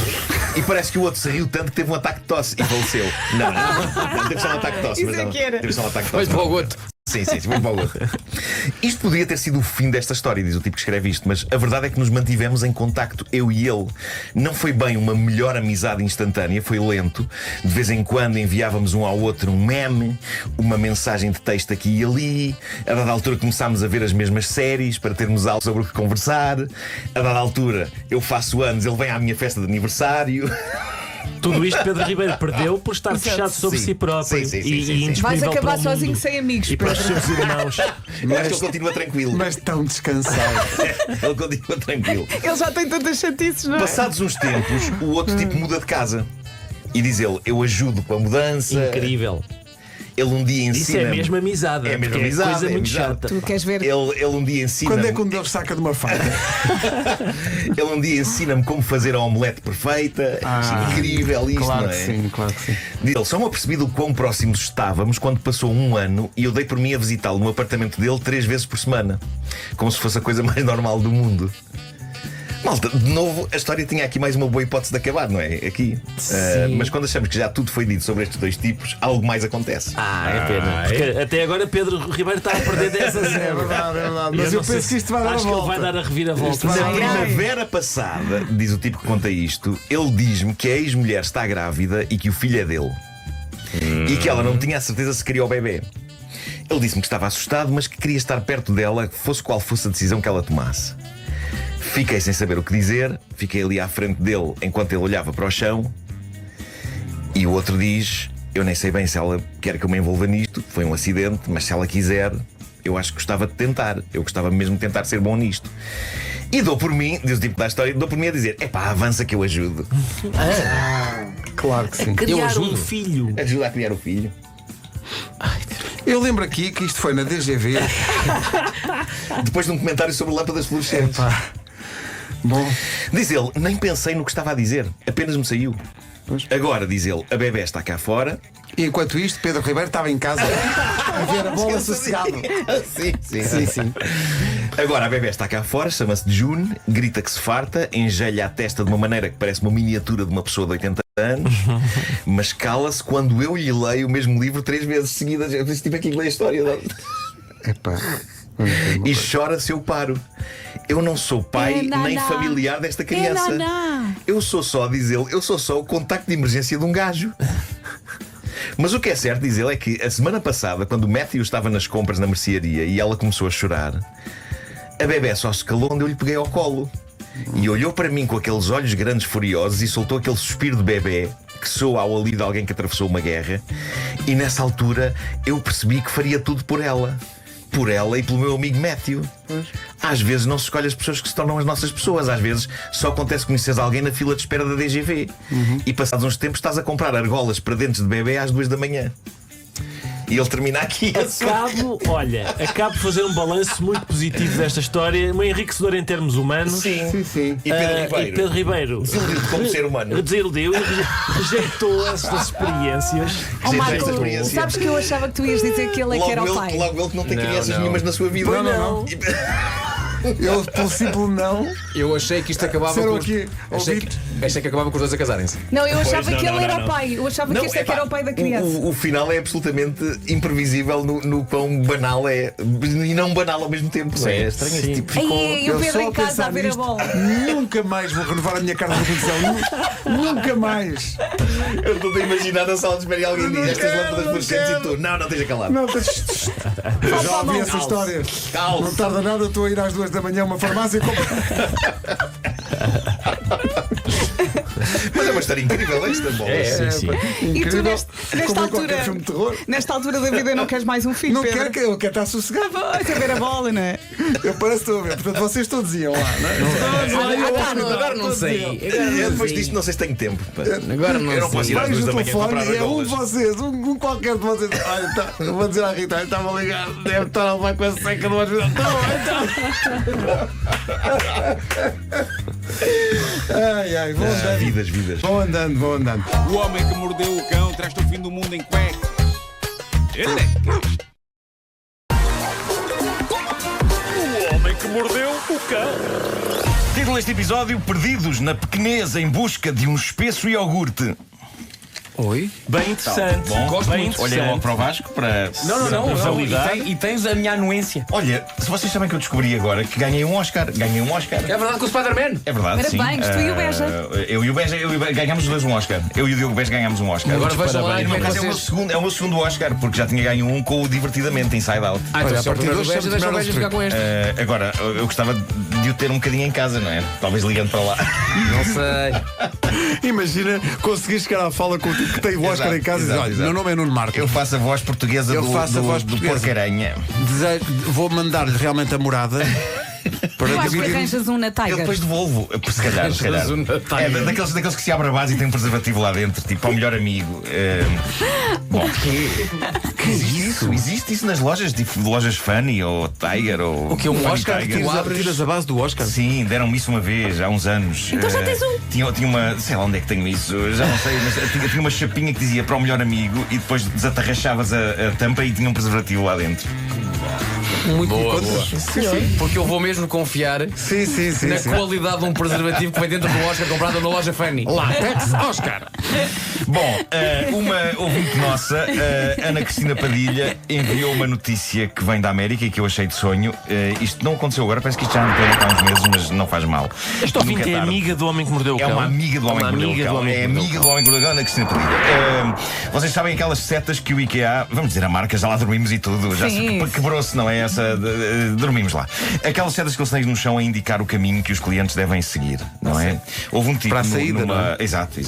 B: E parece que o outro se riu tanto que teve um ataque de tosse e faleceu. Não, teve só um ataque de tosse.
G: Isso
B: Mas
G: é
B: não,
G: que era.
B: teve só um ataque de
E: Mas
B: tosse.
E: para o goto.
B: Sim, vamos para o outro. Isto podia ter sido o fim desta história, diz o tipo que escreve isto, mas a verdade é que nos mantivemos em contacto, eu e ele. Não foi bem uma melhor amizade instantânea, foi lento. De vez em quando enviávamos um ao outro um meme, uma mensagem de texto aqui e ali. A dada altura começámos a ver as mesmas séries para termos algo sobre o que conversar. A dada altura eu faço anos, ele vem à minha festa de aniversário.
A: Tudo isto Pedro Ribeiro perdeu por estar fechado sobre si próprio
B: Sim.
A: e indisponível
G: Vais
A: para
G: acabar
A: o
G: sozinho
A: mundo
G: sem amigos,
A: e para os
G: Pedro.
A: seus irmãos.
B: Eu acho que ele continua tranquilo.
D: Mas tão descansado.
B: Ele continua tranquilo.
G: Ele já tem tantas chatices, não é?
B: Passados uns tempos, o outro tipo muda de casa. E diz ele, eu ajudo com a mudança.
A: Incrível.
B: Ele um dia
A: Isso
B: ensina-me.
A: é mesmo amizade.
B: É mesmo
A: porque
B: amizade,
A: coisa
B: é
A: muito
B: amizade.
A: chata.
G: Tu queres ver?
B: Ele um dia ensina-me.
D: Quando é que um deles saca de uma faca?
B: Ele um dia ensina-me como fazer a omelete perfeita. Incrível isto,
D: Claro
B: não
D: que
B: é?
D: sim, claro que sim.
B: Diz ele, só me apercebi do quão próximos estávamos quando passou um ano e eu dei por mim a visitá-lo no apartamento dele 3 vezes por semana. Como se fosse a coisa mais normal do mundo. Malta, de novo, a história tinha aqui mais uma boa hipótese de acabar, não é? Aqui. Mas quando achamos que já tudo foi dito sobre estes dois tipos, algo mais acontece.
A: É pena. Porque até agora Pedro Ribeiro está a perder 10 a 0.
D: É verdade. Mas eu penso que isto vai dar a
A: Acho que ele
D: volta.
A: vai dar a reviravolta.
B: Na primavera passada, diz o tipo que conta isto, ele diz-me que a ex-mulher está grávida e que o filho é dele. E que ela não tinha a certeza se queria o bebê. Ele disse-me que estava assustado, mas que queria estar perto dela, fosse qual fosse a decisão que ela tomasse. Fiquei sem saber o que dizer, fiquei ali à frente dele enquanto ele olhava para o chão. E o outro diz: eu nem sei bem se ela quer que eu me envolva nisto, foi um acidente, mas se ela quiser, eu acho que gostava de tentar. Eu gostava mesmo de tentar ser bom nisto. E dou por mim, diz o tipo da história, dou por mim a dizer: epá, avança que eu ajudo.
D: Claro que sim.
A: Criar um filho.
B: Ajuda a criar o filho.
D: Eu lembro aqui que isto foi na DGV.
B: Depois de um comentário sobre lâmpadas fluorescentes.
D: Bom,
B: Diz ele, nem pensei no que estava a dizer, apenas me saiu. Agora, diz ele, a bebé está cá fora.
D: e enquanto isto, Pedro Ribeiro estava em casa a ver a bola sossegado.
B: Sim. Agora a bebé está cá fora, chama-se June, grita que se farta, engelha a testa de uma maneira que parece uma miniatura de uma pessoa de 80 anos, mas cala-se quando eu lhe leio o mesmo livro 3 vezes seguidas. Eu estive aqui a ler a história dela.
D: Epá.
B: E chora se eu paro. Eu não sou pai nem familiar desta criança. Eu sou só, diz ele, eu sou só o contacto de emergência de um gajo. Mas o que é certo, diz ele, é que a semana passada, quando o Matthew estava nas compras na mercearia e ela começou a chorar, a bebé só se calou onde eu lhe peguei ao colo. E olhou para mim com aqueles olhos grandes furiosos e soltou aquele suspiro de bebé que soa ao alívio de alguém que atravessou uma guerra. E nessa altura eu percebi que faria tudo por ela. Por ela e pelo meu amigo Matthew. Às vezes não se escolhe as pessoas que se tornam as nossas pessoas. Às vezes só acontece conheces alguém na fila de espera da DGV. E passados uns tempos estás a comprar argolas para dentes de bebê às 2 da manhã. E ele termina aqui.
A: Acabo de fazer um balanço muito positivo desta história, muito enriquecedor em termos humanos.
B: Sim. E Pedro Ribeiro
A: Desiludiu-te
B: como ser humano.
A: Desiludiu e rejeitou estas experiências.
G: Oh,
B: Esta
G: Marco,
B: experiência.
G: sabes que eu achava que tu ias dizer que ele é que era o pai.
B: Logo ele que não tem crianças nenhumas na sua vida.
D: Não. Eu, pelo simples não.
E: Eu achei que isto acabava
D: Disseram
E: com
D: aqui,
E: achei que acabava com os dois a casarem-se.
G: Não, eu achava
B: Pois,
G: que
B: não,
G: ele era
B: não.
G: o pai. Eu achava que este é que era o pai da criança.
B: O final é absolutamente imprevisível no quão banal é. E não banal ao mesmo tempo. Não é? É estranho, este tipo ficou.
G: Aí, o Pedro
D: só
G: em casa a
D: pensar
G: ver a
D: nisto,
G: bola.
D: nunca mais vou renovar a minha carta de condução. Nunca mais.
B: Eu estou a imaginar na sala de espera e alguém diz estas lâmpadas fluorescentes e tu. Não, esteja calado.
D: Não, já ouvi essa história. Não tarda nada, estou a ir às 2 da manhã a uma farmácia e compro.
B: Mas é uma história incrível esta bola.
A: Sim.
G: E tu,
D: Incrível.
G: nesta
D: Como em
G: altura,
D: qualquer filme de terror.
G: nesta altura da vida, não queres mais um filho,
D: Não
G: Pedro?
D: quero que eu quero estar sossegado.
G: Vai ver a bola, não é?
D: Eu parece que estou a ver. Portanto, vocês todos iam lá, não é?
E: Agora não sei.
B: Eu depois disto não sei se tenho tempo. Pá.
E: Agora não
B: Eu não posso ir às
D: Vais
B: 2
D: no
B: da manhã comprar
D: telefone e é um de
B: argolas.
D: vocês, um qualquer de vocês. Olha, eu vou dizer à Rita, ele estava a ligar, deve estar a levar com a seca do hospital. Ai, vou andando.
B: Vidas.
D: Vão andando.
H: O homem que mordeu o cão traz-te o fim do mundo em cueca. Elecas.
A: O homem que mordeu o cão.
B: Título deste episódio: Perdidos na pequenez em busca de um espesso iogurte.
D: Oi?
F: Bem interessante.
B: Bom,
F: Gosto
B: bem,
F: muito.
B: olhei logo para o Vasco para
F: Não.
B: validar.
F: E tens a minha anuência.
B: Olha, se vocês sabem que eu descobri agora que ganhei um Oscar. Ganhei um Oscar.
E: É verdade com o Spider-Man.
B: É verdade, sim.
C: Parabéns, tu e o Beja.
B: Eu e o Beja ganhámos os dois um Oscar. Eu e o Diogo Beja ganhámos um Oscar.
E: Agora vejam lá como é que
B: Mas
E: vocês.
B: é o meu segundo Oscar, porque já tinha ganho um com o Divertidamente, Inside Out.
E: Ah, então
D: Olha,
E: se é o
D: a partir
E: primeiro
D: de hoje
E: do Beja, deixa o
D: chama-te
E: Beja ficar com este.
B: Agora, eu gostava de o ter um bocadinho em casa, não é? Talvez ligando para lá.
E: Não sei.
D: Imagina conseguir chegar à fala com o tipo que tem o Oscar em casa e dizer:
B: exato,
D: olha,
B: exato.
D: meu nome é Nuno Marco.
B: Eu faço a voz portuguesa
D: Eu faço a voz
B: do
D: portuguesa.
B: Porcaranha.
D: Vou mandar-lhe realmente a morada para
G: Eu acho que
D: dividir.
G: arranjas um na
B: Eu
G: Tiger.
B: depois devolvo, se calhar. É daqueles que se abre a base e tem um preservativo lá dentro, tipo ao melhor amigo. Bom, que isso? Existe isso nas lojas, tipo lojas Funny ou Tiger ou.
F: O que é um
B: Funny
F: Oscar?
B: Tiger?
D: Tiras a base do Oscar.
B: Sim, deram-me isso uma vez, há uns anos.
G: Então já tens um.
B: Tinha uma. Sei lá onde é que tenho isso, já não sei, mas tinha uma chapinha que dizia para o melhor amigo e depois desatarrachavas a tampa e tinha um preservativo lá dentro.
D: Muito
E: Boa, boa.
D: Sim,
E: Porque eu vou mesmo confiar
D: sim.
E: na
D: sim.
E: qualidade de um preservativo que vem dentro do Oscar comprado na loja Fanny.
D: Látex Oscar.
B: Bom, uma ouvinte nossa, Ana Cristina Padilha, enviou uma notícia que vem da América e que eu achei de sonho. Isto não aconteceu agora, parece que isto já anda há uns meses, mas não faz mal.
A: Esta ouvinte
B: Nunca
A: é
B: tarde.
A: amiga do homem que mordeu o
B: É
A: cão.
B: uma amiga do homem que mordeu o cão. É
A: homem que
B: amiga do homem que mordeu o cão, Ana Cristina Padilha. Vocês sabem aquelas setas que o IKEA, vamos dizer a marca, já lá dormimos e tudo, já
G: Sim.
B: quebrou-se, não é essa? Dormimos lá. Aquelas setas que eles têm no chão a indicar o caminho que os clientes devem seguir, não é? Houve um tipo
D: Para a saída,
B: numa...
D: não é?
B: Exato.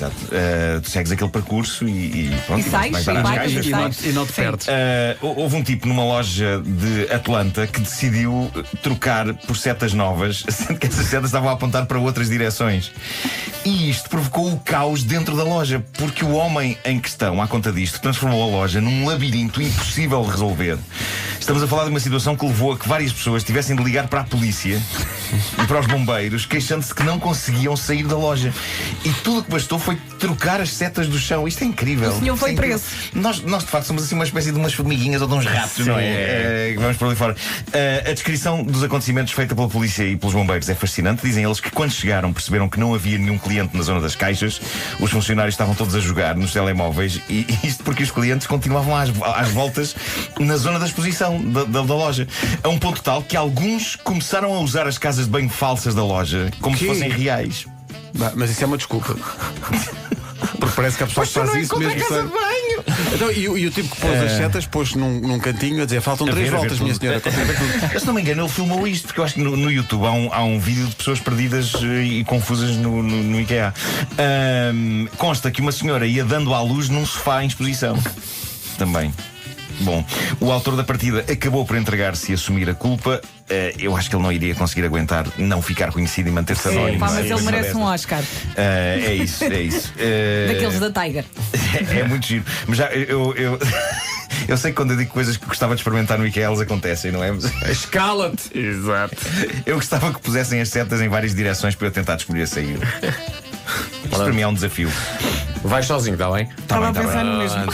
B: Tu segues aquele percurso e pronto.
G: E sais,
B: vais
G: e
B: dar às
G: vais,
B: caixas.
G: e sais.
D: E não te
G: Sim.
D: perdes.
B: Houve um tipo numa loja de Atlanta que decidiu trocar por setas novas, sendo que essas setas estavam a apontar para outras direções. E isto provocou o caos dentro da loja, porque o homem em questão, à conta disto, transformou a loja num labirinto impossível de resolver. Estamos a falar de uma situação que levou a que várias pessoas tivessem de ligar para a polícia e para os bombeiros, queixando-se que não conseguiam sair da loja. E tudo o que bastou foi trocar as setas do chão. Isto é incrível.
G: O senhor foi
B: Isto é incrível.
G: preso.
B: Nós de facto somos assim uma espécie de umas formiguinhas ou de uns ratos, não é? Vamos por ali fora. A descrição dos acontecimentos feita pela polícia e pelos bombeiros é fascinante. Dizem eles que quando chegaram perceberam que não havia nenhum cliente na zona das caixas. Os funcionários estavam todos a jogar nos telemóveis e isto porque os clientes continuavam às voltas na zona da exposição da loja. A um ponto tal que alguns começaram a usar as casas de banho falsas da loja como se fossem reais.
D: Mas isso é uma desculpa. Porque parece que a pessoa que faz isso mesmo. Então, e o tipo que pôs as setas, pôs num cantinho a dizer: faltam 3 voltas, minha senhora.
B: Se não me engano, ele filmou isto, porque eu acho que no YouTube há um vídeo de pessoas perdidas e confusas no IKEA. Consta que uma senhora ia dando à luz num sofá em exposição. Também. Bom, o autor da partida acabou por entregar-se e assumir a culpa. Eu acho que ele não iria conseguir aguentar não ficar conhecido e manter-se anónimo.
G: Pá, mas
B: não é?
G: ele merece um Oscar.
B: É isso.
G: Daqueles da Tiger.
B: É muito giro. Mas já eu sei que quando eu digo coisas que gostava de experimentar no IKEA, elas acontecem, não é?
E: Escala-te!
B: Exato. Eu gostava que pusessem as setas em várias direções para eu tentar descobrir a saída. Isto para mim é um desafio.
E: Vais sozinho, está bem?
G: Estava a pensar no mesmo.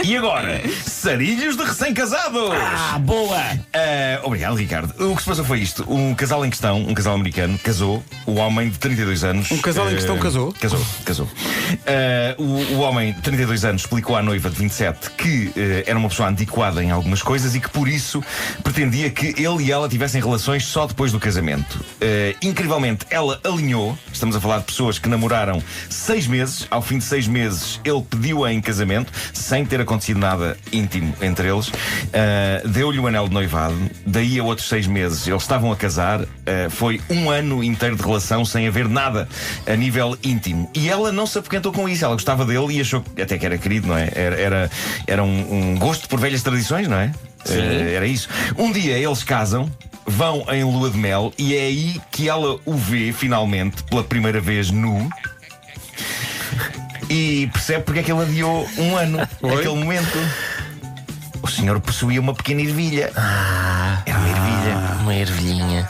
B: E agora, sarilhos de recém-casados!
F: Boa!
B: Obrigado, Ricardo. O que se passou foi isto: um casal em questão, um casal americano, casou. O homem de 32 anos.
D: Um casal em questão casou?
B: Casou. O homem de 32 anos explicou à noiva de 27 que era uma pessoa antiquada em algumas coisas e que por isso pretendia que ele e ela tivessem relações só depois do casamento. Incrivelmente, ela alinhou. Estamos a falar de pessoas que namoraram 6 meses. Ao fim de 6 meses, ele pediu-a em casamento, sem ter acontecido nada íntimo entre eles. Deu-lhe o anel de noivado. Daí a outros 6 meses eles estavam a casar. Foi 1 ano inteiro de relação sem haver nada a nível íntimo. E ela não se apoquentou com isso. Ela gostava dele e achou até que era querido, não é? Era um gosto por velhas tradições, não é? Era isso. Um dia eles casam, vão em lua de mel e é aí que ela o vê finalmente pela primeira vez nu. E percebe porque é que ele adiou 1 ano naquele momento. O senhor possuía uma pequena ervilha. Era uma ervilha.
A: Uma ervilhinha.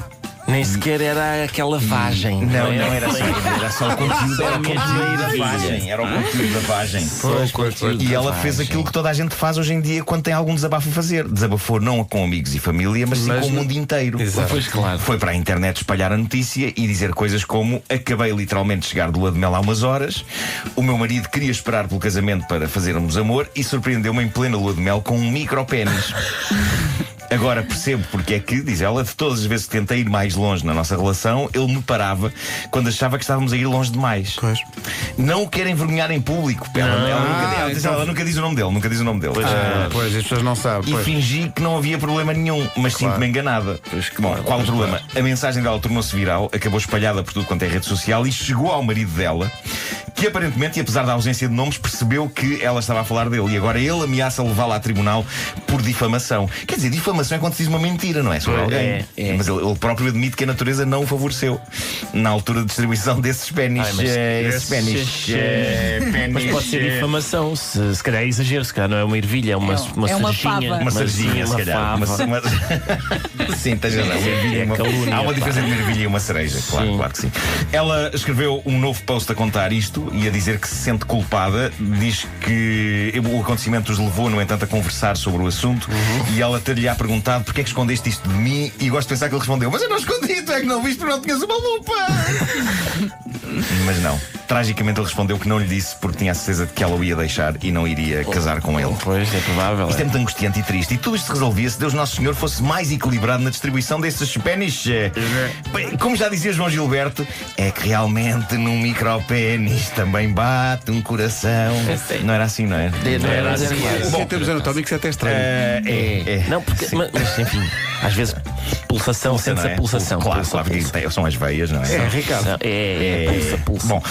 A: Nem sequer era aquela vagem.
B: Não era só o conteúdo, era o conteúdo da vagem. Era o conteúdo da vagem. E ela fez aquilo que toda a gente faz hoje em dia quando tem algum desabafo a fazer. Desabafou não com amigos e família, mas sim com o mundo inteiro.
A: Pois, claro.
B: Foi para a internet espalhar a notícia e dizer coisas como: acabei literalmente de chegar de lua de mel há umas horas, o meu marido queria esperar pelo casamento para fazermos amor e surpreendeu-me em plena lua de mel com um micropénis. Agora percebo porque é que, diz ela, de todas as vezes que tentei ir mais longe na nossa relação, ele me parava quando achava que estávamos a ir longe demais.
D: Pois.
B: Não o quer envergonhar em público. Ela nunca diz o nome dele.
D: Pois, as pessoas não sabem.
B: E fingi que não havia problema nenhum, mas sinto-me enganada. Bom, qual o problema? A mensagem dela tornou-se viral, acabou espalhada por tudo quanto é rede social e chegou ao marido dela, que aparentemente, e apesar da ausência de nomes, percebeu que ela estava a falar dele. E agora ele ameaça levá-la a tribunal por difamação. Quer dizer, difamação é quando se diz uma mentira, não é? Sobre alguém. Mas ele próprio admite que a natureza não o favoreceu na altura de distribuição desses pénis.
A: Mas pode ser difamação. Se calhar é exagero, se calhar não é uma ervilha, é uma sarjinha.
G: fava.
B: Uma sarjinha, se calhar. Sim, tens razão. Há uma diferença entre uma ervilha e uma cereja. Claro que sim. Ela escreveu um novo post a contar isto e a dizer que se sente culpada. Diz que o acontecimento os levou, no entanto, a conversar sobre o assunto. E ela ter-lhe perguntado: porque é que escondeste isto de mim? E gosto de pensar que ele respondeu: mas eu não escondi, tu é que não viste porque não tinhas uma lupa. Mas não. Tragicamente ele respondeu que não lhe disse porque tinha a certeza de que ela o ia deixar e não iria casar com ele.
A: Pois, é provável.
B: Isto é muito angustiante e triste. E tudo isto se resolvia se Deus Nosso Senhor fosse mais equilibrado na distribuição desses pénis. Bem, como já dizia João Gilberto, é que realmente num micropénis também bate um coração. Não era assim, não é?
A: Não era assim.
D: Bom, em termos anatómicos é até estranho.
A: Não, porque, mas enfim, às vezes pulsação, sente-se a pulsação.
B: Claro, porque são as veias, não é?
D: É, Ricardo.
A: Pulsa.
B: Bom,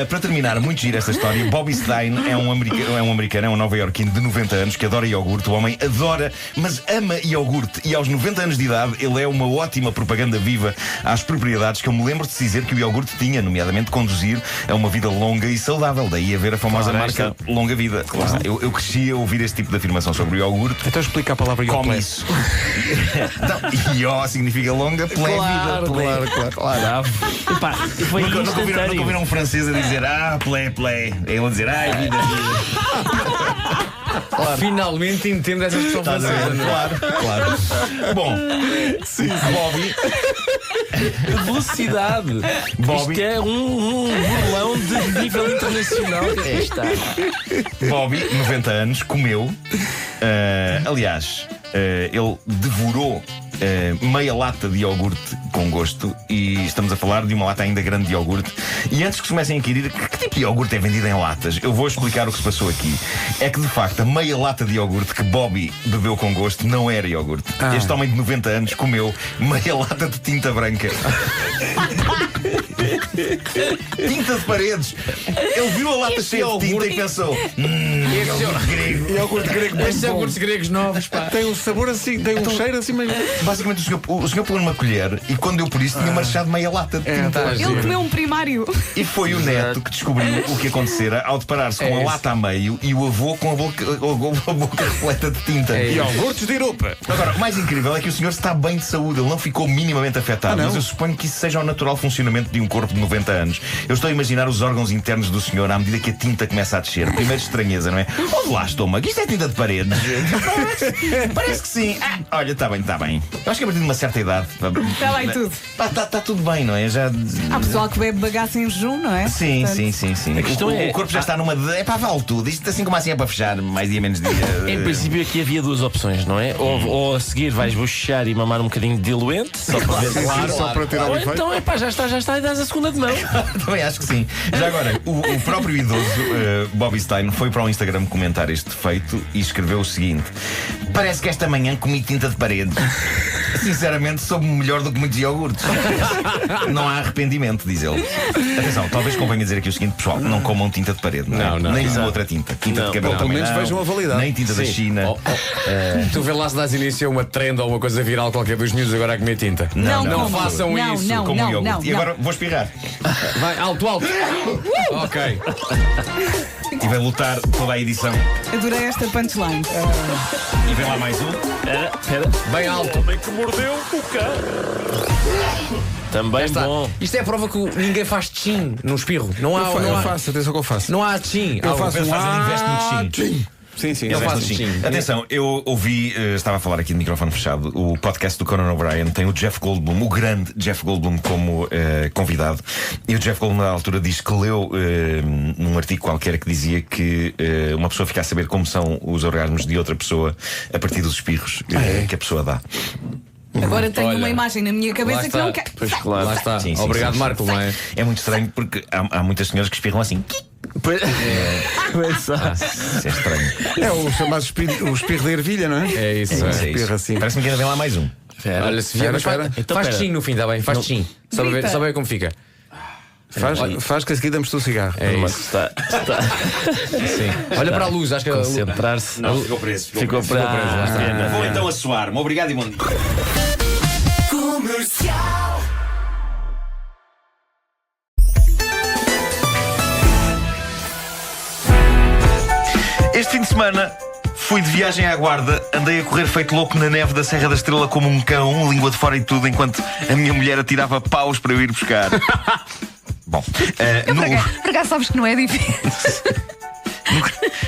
B: para terminar, muito gira esta história. Bobby Stein é um americano, é um nova-iorquino de 90 anos que adora iogurte. O homem adora, mas ama iogurte. E aos 90 anos de idade, ele é uma ótima propaganda viva às propriedades que eu me lembro de dizer que o iogurte tinha, nomeadamente conduzir a uma vida longa e saudável. Daí haver a famosa marca Longa Vida. Eu cresci a ouvir este tipo de afirmação sobre o iogurte.
D: Então explica a palavra
B: Come
D: iogurte.
B: isso. Ió significa longa, plé vida.
A: Claro. Epá, foi
B: Nunca
A: instantâneo.
B: ouviram um francês a dizer plé. Ele a dizer vida.
E: Finalmente entendo essa expressão
B: Estás a
E: francesa.
B: ver? Claro. Bom, Bobby.
A: Velocidade.
B: Bobby.
A: Isto é um burlão de nível internacional. Que está.
B: Bobby, 90 anos, comeu. Aliás, ele devorou meia lata de iogurte com gosto. E estamos a falar de uma lata ainda grande de iogurte. E antes que se comecem a inquirir que tipo de iogurte é vendido em latas, eu vou explicar o que se passou aqui. É que de facto a meia lata de iogurte que Bobby bebeu com gosto não era iogurte. Este homem de 90 anos comeu meia lata de tinta branca. Tinta de paredes. Ele viu a lata cheia de tinta e pensou: iogurte grego.
D: Iogurte grego.
E: Estes iogurtes gregos novos, pá.
D: Tem um sabor assim, tem um cheiro assim meio.
B: Basicamente o senhor pôs numa colher e quando deu por isso tinha marchado meia lata de tinta.
G: Ele comeu um primário.
B: E foi o neto que descobriu o que acontecera ao deparar-se com a lata a meio e o avô com a boca repleta de tinta.
D: Iogurtes de Europa.
B: Agora, o mais incrível é que o senhor está bem de saúde, ele não ficou minimamente afetado. Mas eu suponho que isso seja o natural funcionamento de um corpo de 90 anos. Eu estou a imaginar os órgãos internos do senhor à medida que a tinta começa a descer. Primeiro estranheza, não é? Ouve lá, estômago, isto é tinta de paredes. Parece que sim. Está bem. Eu acho que a partir de uma certa idade
G: Está bem tudo.
B: Está tudo bem, não é? Já...
G: Há pessoal que bebe bagaço em jejum, não é?
B: Sim.
A: A questão
B: O corpo já está numa de. Vale tudo. Isto assim como assim é para fechar, mais dia menos dia.
A: Em princípio aqui havia duas opções, não é? Ou a seguir vais bochechar e mamar um bocadinho de diluente, só para ver.
D: Só para tirar o
A: Ou
D: efeito.
A: então, já está e dás a segunda de mão.
B: Também acho que sim. Já agora, o próprio idoso Bobby Stein foi para o Instagram comentar este feito e escreveu o seguinte: parece que esta manhã comi tinta de paredes. Sinceramente, soube-me melhor do que muitos iogurtes. Não há arrependimento, diz ele. Atenção, talvez convenha dizer aqui o seguinte: pessoal, não comam tinta de parede, não é?
E: Não.
B: Nem outra tinta. Tinta de cabelo.
D: Pelo menos
B: não.
D: vejam a validade.
B: Nem tinta da China.
E: Tu vê lá se dás início a uma trend ou uma coisa viral qualquer dos miúdos agora a comer tinta.
B: Não
E: façam isso.
B: Como o iogurte. E agora vou espirrar.
E: Vai, alto. Ok.
B: E vai lutar toda a edição.
G: Adorei esta punchline.
B: E vem lá mais um.
A: Espera.
E: Bem alto.
F: homem que mordeu o cão. Também
E: Está.
F: bom.
E: Isto é a prova que ninguém faz tchim num espirro. Não há,
D: Eu
E: não há,
D: faço, atenção que eu faço.
E: não há tchim.
D: Eu faço
B: Eles fazem investe no
D: tchim. Sim, sim.
E: Eu faço
B: Sim.
E: tchim.
B: Atenção, eu ouvi, estava a falar aqui de microfone fechado, o podcast do Conan O'Brien tem o Jeff Goldblum, o grande Jeff Goldblum, como convidado. E o Jeff Goldblum, na altura, diz que leu num artigo qualquer que dizia que uma pessoa fica a saber como são os orgasmos de outra pessoa a partir dos espirros que a pessoa dá.
G: Agora tenho
E: Olha,
G: uma imagem na minha
E: Lá
G: cabeça que
E: está.
G: não quero.
F: Pois claro.
E: Lá está.
B: Sim, sim,
E: Obrigado,
B: sim.
E: Marco, não é?
B: É muito estranho porque há muitas senhoras que espirram assim.
F: Pois
B: Isso é estranho.
D: É o chamado espirro da ervilha, não é?
E: É isso.
B: É isso.
D: Espirro assim.
B: Parece-me que ainda vem lá mais um.
E: Olha, se vier, mas
D: Espera.
F: Então,
E: faz
F: espera.
E: tchim no fim, está bem? Faz tchim. Só para
G: Grita.
E: ver como fica.
D: Faz que a seguir damos-te o cigarro.
E: É
F: Mas
E: isso.
F: está
E: Sim. Olha para a luz, acho que
F: concentrar-se.
B: Não, ficou preso.
F: Ficou para.
E: lá está.
B: Vou então assoar-me. Obrigado e bom dia. Este fim de semana fui de viagem à Guarda, andei a correr feito louco na neve da Serra da Estrela como um cão, língua de fora e tudo, enquanto a minha mulher atirava paus para eu ir buscar. Bom,
C: Por acaso sabes que não é difícil.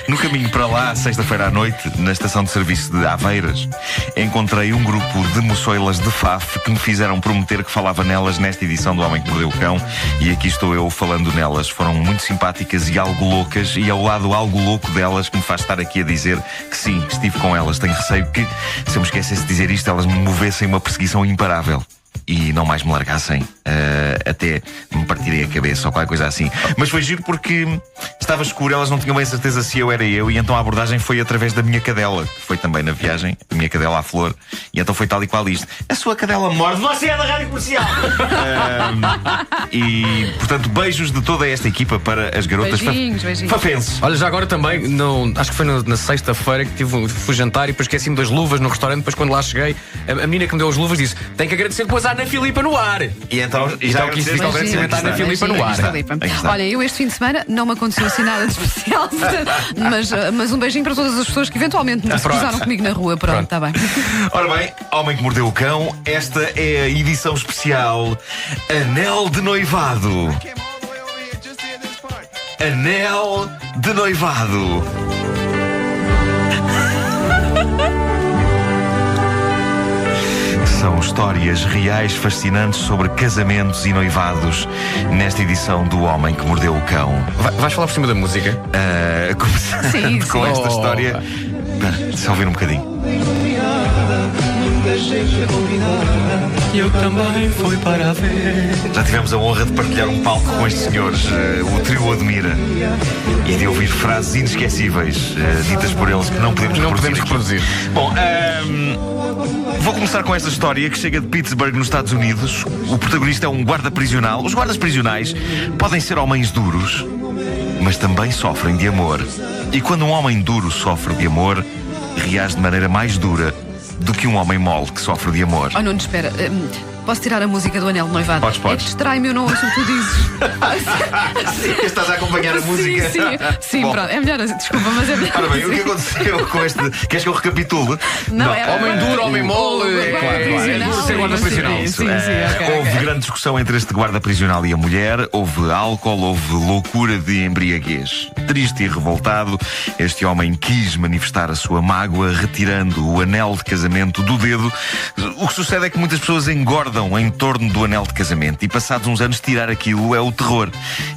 B: no caminho para lá, sexta-feira à noite, na estação de serviço de Aveiras, encontrei um grupo de moçoilas de Faf que me fizeram prometer que falava nelas nesta edição do Homem que Mordeu o Cão, e aqui estou eu falando nelas. Foram muito simpáticas e algo loucas, e ao lado algo louco delas que me faz estar aqui a dizer que sim, estive com elas. Tenho receio que, se eu me esquecesse de dizer isto, elas me movessem uma perseguição imparável e não mais me largassem, até me partirem a cabeça ou qualquer coisa assim. Mas foi giro porque estava escuro, elas não tinham bem certeza se eu era eu, e então a abordagem foi através da minha cadela, que foi também na viagem, a minha cadela à Flor, e então foi tal e qual isto: a sua cadela morde, você é da Rádio Comercial! E, portanto, beijos de toda esta equipa para as garotas
C: Beijinhos, beijinhos.
B: fafenses.
E: Olha, já agora também, acho que foi na sexta-feira que fui jantar e depois esqueci-me das luvas no restaurante. Depois, quando lá cheguei, a menina que me deu as luvas disse: tem que agradecer depois à Ana Filipa no ar.
B: E então, já
E: quis dizer que agradecimento à Ana Filipa no ar.
C: Filipa.
B: Aí está.
C: Olha, eu este fim de semana não me aconteceu assim nada de especial, portanto, mas um beijinho para todas as pessoas que eventualmente se cruzaram comigo na rua. Pronto, está bem.
B: Ora bem, Homem que Mordeu o Cão, esta é a edição especial Anel de Noivado. Anel de Noivado. São histórias reais fascinantes sobre casamentos e noivados nesta edição do Homem que Mordeu o Cão.
E: Vais falar por cima da música?
B: Começando
C: Sim,
B: com
C: sim.
B: esta história. Espera, deixa eu ouvir um bocadinho.
F: Eu também fui para ver.
B: Já tivemos a honra de partilhar um palco com estes senhores, o trio Admira, e de ouvir frases inesquecíveis ditas por eles que não podemos reproduzir. Bom, vou começar com esta história que chega de Pittsburgh, nos Estados Unidos. O protagonista é um guarda prisional. Os guardas prisionais podem ser homens duros, mas também sofrem de amor. E quando um homem duro sofre de amor, reage de maneira mais dura do que um homem mole que sofre de amor.
C: Oh, não, espera. Posso tirar a música do Anel de Noivado?
B: Podes.
C: É que distrai-me, eu não ouço o que tu dizes.
B: Estás a acompanhar a música?
C: Sim,
B: Bom.
C: pronto. É melhor assim. Desculpa, mas é melhor
B: Ora bem, o que
C: assim.
B: aconteceu com este... Queres que eu recapitule?
C: Não, é
E: Homem duro, homem mole.
C: Prisional.
E: Ser guarda prisional.
C: Sim,
B: Houve grande discussão entre este guarda prisional e a mulher. Houve álcool, houve loucura de embriaguez. Triste e revoltado, este homem quis manifestar a sua mágoa retirando o anel de casamento do dedo. O que sucede é que muitas pessoas engordam em torno do anel de casamento, e passados uns anos tirar aquilo é o terror.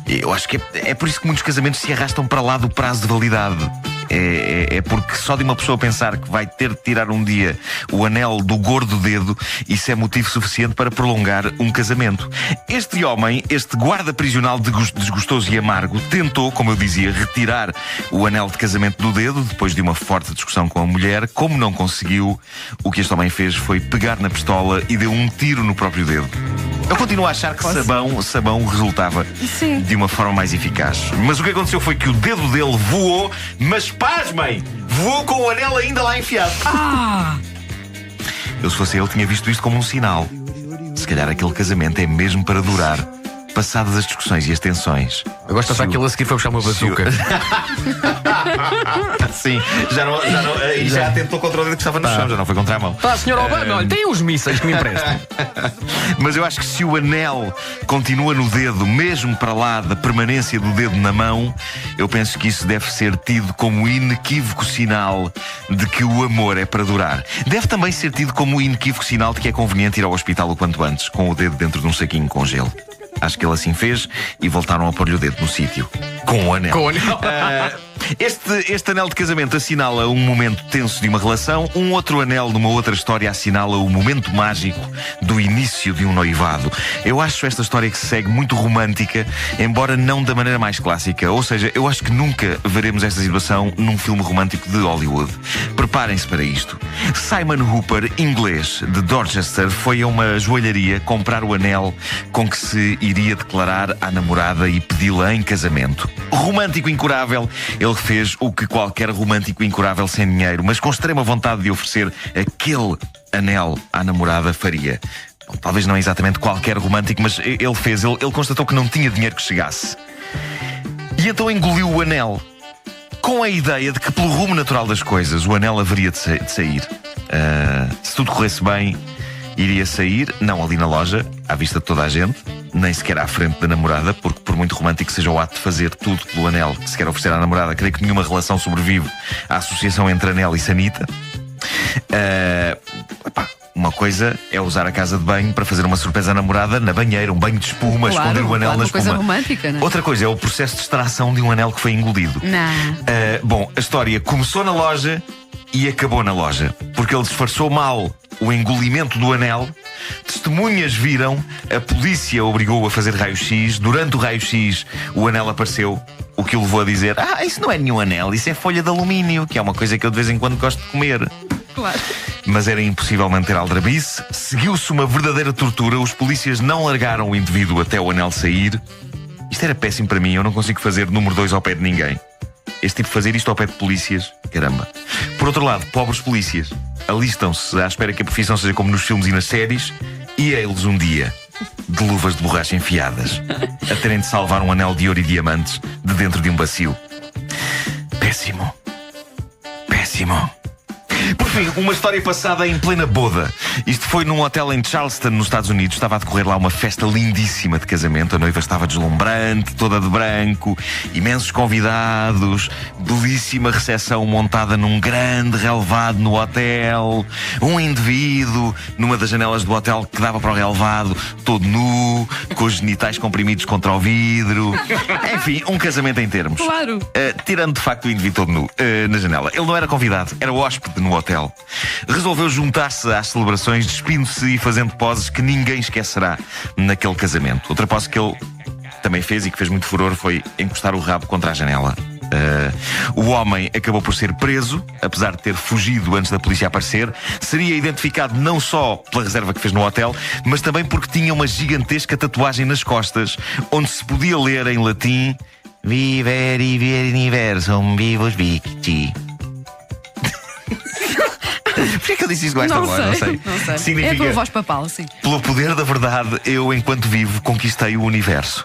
B: Eu acho que é por isso que muitos casamentos se arrastam para lá do prazo de validade. É porque só de uma pessoa pensar que vai ter de tirar um dia o anel do gordo dedo, isso é motivo suficiente para prolongar um casamento. Este homem, este guarda prisional desgostoso e amargo, tentou, como eu dizia, retirar o anel de casamento do dedo depois de uma forte discussão com a mulher. Como não conseguiu, o que este homem fez foi pegar na pistola e deu um tiro no próprio dedo. Eu continuo a achar que sabão resultava
C: Sim.
B: de uma forma mais eficaz. Mas o que aconteceu foi que o dedo dele voou, mas pasmem! Voou com o anel ainda lá enfiado. Eu, se fosse ele, tinha visto isto como um sinal. Se calhar aquele casamento é mesmo para durar, passadas as discussões e as tensões.
E: Eu gosto de pensar que ele a seguir foi buscar uma bazuca.
B: Sim, já tentou contra o dedo que estava no chão, já não foi contra a mão.
E: Tá, senhor Obama, olha, tem uns mísseis que me emprestam.
B: Mas eu acho que se o anel continua no dedo, mesmo para lá da permanência do dedo na mão, eu penso que isso deve ser tido como inequívoco sinal de que o amor é para durar. Deve também ser tido como inequívoco sinal de que é conveniente ir ao hospital o quanto antes, com o dedo dentro de um saquinho com gelo. Acho que ele assim fez e voltaram a pôr-lhe o dedo no sítio. Com o anel.
E: Com o anel.
B: Este anel de casamento assinala um momento tenso de uma relação. Um outro anel numa outra história assinala o momento mágico do início de um noivado. Eu acho esta história que se segue muito romântica, embora não da maneira mais clássica. Ou seja, eu acho que nunca veremos esta situação num filme romântico de Hollywood. Preparem-se para isto. Simon Hooper, inglês de Dorchester, foi a uma joalharia comprar o anel com que se iria declarar à namorada e pedi-la em casamento. Romântico incurável, ele fez o que qualquer romântico incurável sem dinheiro, mas com extrema vontade de oferecer aquele anel à namorada faria. Bom, talvez não exatamente qualquer romântico, mas ele fez. Ele constatou que não tinha dinheiro que chegasse. E então engoliu o anel, com a ideia de que, pelo rumo natural das coisas, o anel haveria de sair. Se tudo corresse bem, iria sair, não ali na loja, à vista de toda a gente, nem sequer à frente da namorada, porque por muito romântico que seja o ato de fazer tudo pelo anel que se quer oferecer à namorada, creio que nenhuma relação sobrevive à associação entre anel e sanita. Uma coisa é usar a casa de banho para fazer uma surpresa à namorada na banheira, um banho de espuma,
C: Claro,
B: esconder o anel
C: claro,
B: na
C: uma
B: espuma.
C: coisa romântica, não é?
B: Outra coisa é o processo de extração de um anel que foi engolido.
C: Não.
B: Bom, a história começou na loja e acabou na loja, porque ele disfarçou mal o engolimento do anel. Testemunhas viram, a polícia obrigou-o a fazer raio-x. Durante o raio-x, o anel apareceu, o que o levou a dizer: isso não é nenhum anel, isso é folha de alumínio, que é uma coisa que eu de vez em quando gosto de comer.
C: Claro.
B: Mas era impossível manter a aldrabice. Seguiu-se uma verdadeira tortura. Os polícias não largaram o indivíduo até o anel sair. Isto era péssimo para mim, eu não consigo fazer número 2 ao pé de ninguém. Este tipo de fazer isto ao pé de polícias, caramba. Por outro lado, pobres polícias alistam-se à espera que a profissão seja como nos filmes e nas séries, e eles um dia, de luvas de borracha enfiadas, a terem de salvar um anel de ouro e diamantes de dentro de um bacio. Péssimo. Péssimo. Por fim, uma história passada em plena boda. Isto foi num hotel em Charleston, nos Estados Unidos. Estava a decorrer lá uma festa lindíssima de casamento. A noiva estava deslumbrante, toda de branco, imensos convidados, belíssima recepção montada num grande relevado no hotel. Um indivíduo numa das janelas do hotel que dava para o relevado, todo nu, com os genitais comprimidos contra o vidro. Enfim, um casamento em termos.
C: Claro.
B: Tirando de facto o indivíduo todo nu na janela. Ele não era convidado, era hóspede no hotel. Resolveu juntar-se às celebrações, despindo-se e fazendo poses que ninguém esquecerá naquele casamento. Outra pose que ele também fez e que fez muito furor foi encostar o rabo contra a janela. O homem acabou por ser preso, apesar de ter fugido antes da polícia aparecer. Seria identificado não só pela reserva que fez no hotel, mas também porque tinha uma gigantesca tatuagem nas costas, onde se podia ler em latim: Vivere universum vivos victi. Porquê que eu disse isso com esta voz? Não sei. Significa,
C: é a tua voz papal, sim.
B: pelo poder da verdade, eu, enquanto vivo, conquistei o universo.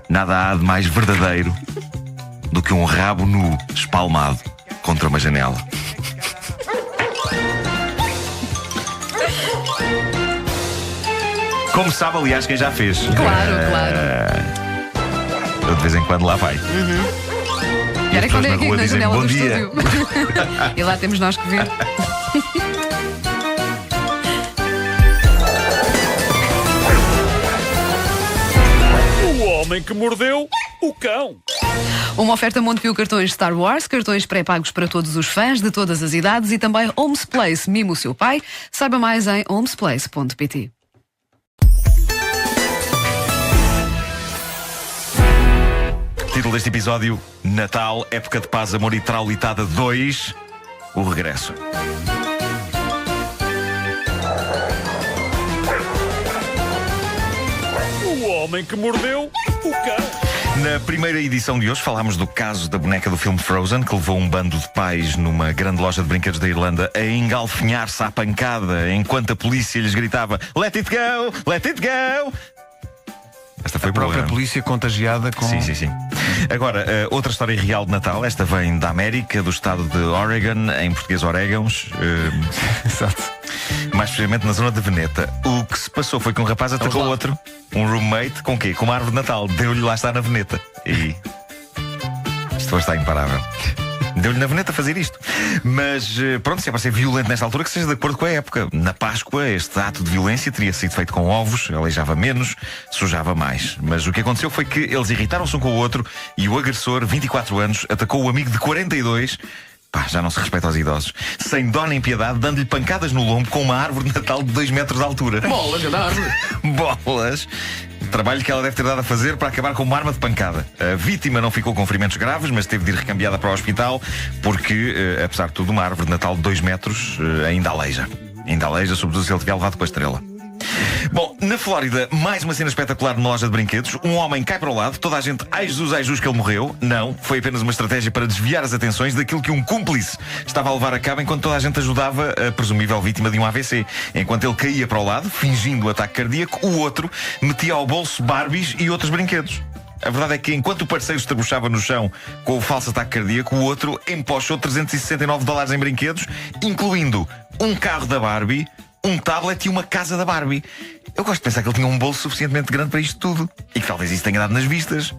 B: Nada há de mais verdadeiro do que um rabo nu espalmado contra uma janela. Como sabe, aliás, quem já fez.
C: Claro.
B: Eu de vez em quando lá vai. E
C: Era
B: as
C: quando
B: pessoas
C: é
B: na
C: aqui
B: rua
C: na
B: dizem
C: janela
B: bom
C: do
B: dia.
C: estúdio. E lá temos nós que ver.
F: O homem que mordeu o cão.
C: Uma oferta Montepio Cartões Star Wars, cartões pré-pagos para todos os fãs de todas as idades e também Homes Place, mimo o seu pai. Saiba mais em homesplace.pt.
B: Título deste episódio: Natal, Época de Paz, Amor e Traulitada 2, o regresso.
F: O homem que mordeu o cão.
B: Na primeira edição de hoje falámos do caso da boneca do filme Frozen, que levou um bando de pais numa grande loja de brinquedos da Irlanda a engalfinhar-se à pancada enquanto a polícia lhes gritava: Let it go! Let it go! Esta foi
D: A própria
B: boa.
D: polícia contagiada com...
B: Sim. Agora, outra história real de Natal. Esta vem da América, do estado de Oregon, em português Orégãos.
D: Exato.
B: Mais precisamente na zona de Veneta. O que se passou foi que um rapaz atacou outro, um roommate, com quê? Com uma árvore de Natal. Deu-lhe lá estar na Veneta. E isto hoje está imparável. Deu-lhe na Veneta fazer isto. Mas pronto, se é para ser violento nesta altura, que seja de acordo com a época. Na Páscoa, este ato de violência teria sido feito com ovos, aleijava menos, sujava mais. Mas o que aconteceu foi que eles irritaram-se um com o outro e o agressor, 24 anos, atacou o amigo de 42. Pá, já não se respeita aos idosos. Sem dó nem piedade, dando-lhe pancadas no lombo com uma árvore de Natal de 2 metros de altura.
E: Bolas, da árvore.
B: Bolas! Trabalho que ela deve ter dado a fazer para acabar com uma arma de pancada. A vítima não ficou com ferimentos graves, mas teve de ir recambiada para o hospital porque, apesar de tudo, uma árvore de Natal de 2 metros ainda aleija. Ainda aleija, sobretudo se ele tiver levado com a estrela. Bom, na Flórida, mais uma cena espetacular numa loja de brinquedos. Um homem cai para o lado, toda a gente, ai Jesus que ele morreu. Não, foi apenas uma estratégia para desviar as atenções daquilo que um cúmplice estava a levar a cabo enquanto toda a gente ajudava a presumível vítima de um AVC. Enquanto ele caía para o lado, fingindo um ataque cardíaco, o outro metia ao bolso Barbies e outros brinquedos. A verdade é que enquanto o parceiro se estrebuchava no chão com o falso ataque cardíaco, o outro empochou $369 em brinquedos, incluindo um carro da Barbie, um tablet e uma casa da Barbie. Eu gosto de pensar que ele tinha um bolso suficientemente grande para isto tudo e que talvez isso tenha dado nas vistas.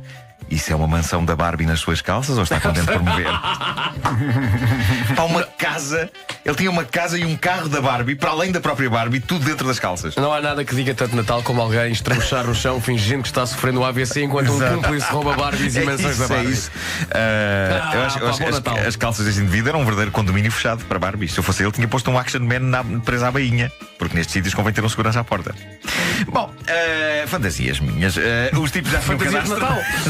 B: Isso é uma mansão da Barbie nas suas calças ou está contente por mover? Há uma casa. Ele tinha uma casa e um carro da Barbie, para além da própria Barbie, tudo dentro das calças.
E: Não há nada que diga tanto Natal como alguém estrebuchar no chão fingindo que está sofrendo um AVC enquanto um cúmplice rouba Barbies e mansões da Barbie.
B: É isso. Eu acho que as calças deste indivíduo eram um verdadeiro condomínio fechado para Barbie. Se eu fosse ele, tinha posto um Action Man preso à bainha, porque nestes sítios convém ter um segurança à porta. Bom, fantasias minhas. Os tipos já tinham cadastro.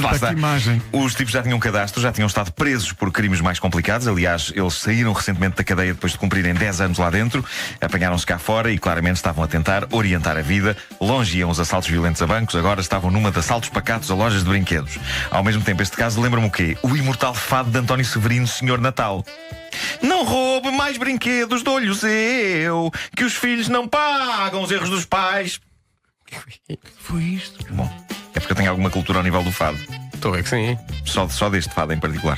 B: Lá está.
D: Imagem.
B: Os tipos já tinham cadastro, já tinham estado presos por crimes mais complicados. Aliás, eles saíram recentemente da cadeia depois de cumprirem 10 anos lá dentro. Apanharam-se cá fora e claramente estavam a tentar orientar a vida. Longe iam os assaltos violentos a bancos, agora estavam numa de assaltos pacatos a lojas de brinquedos. Ao mesmo tempo, este caso lembra-me o quê? O imortal fado de António Severino, Senhor Natal. Não roube mais brinquedos, dou-lhes eu, que os filhos não pagam os erros dos pais.
D: Foi isto.
B: Bom, é porque eu tenho alguma cultura ao nível do fado.
E: Estou a ver que sim.
B: Só deste fado em particular.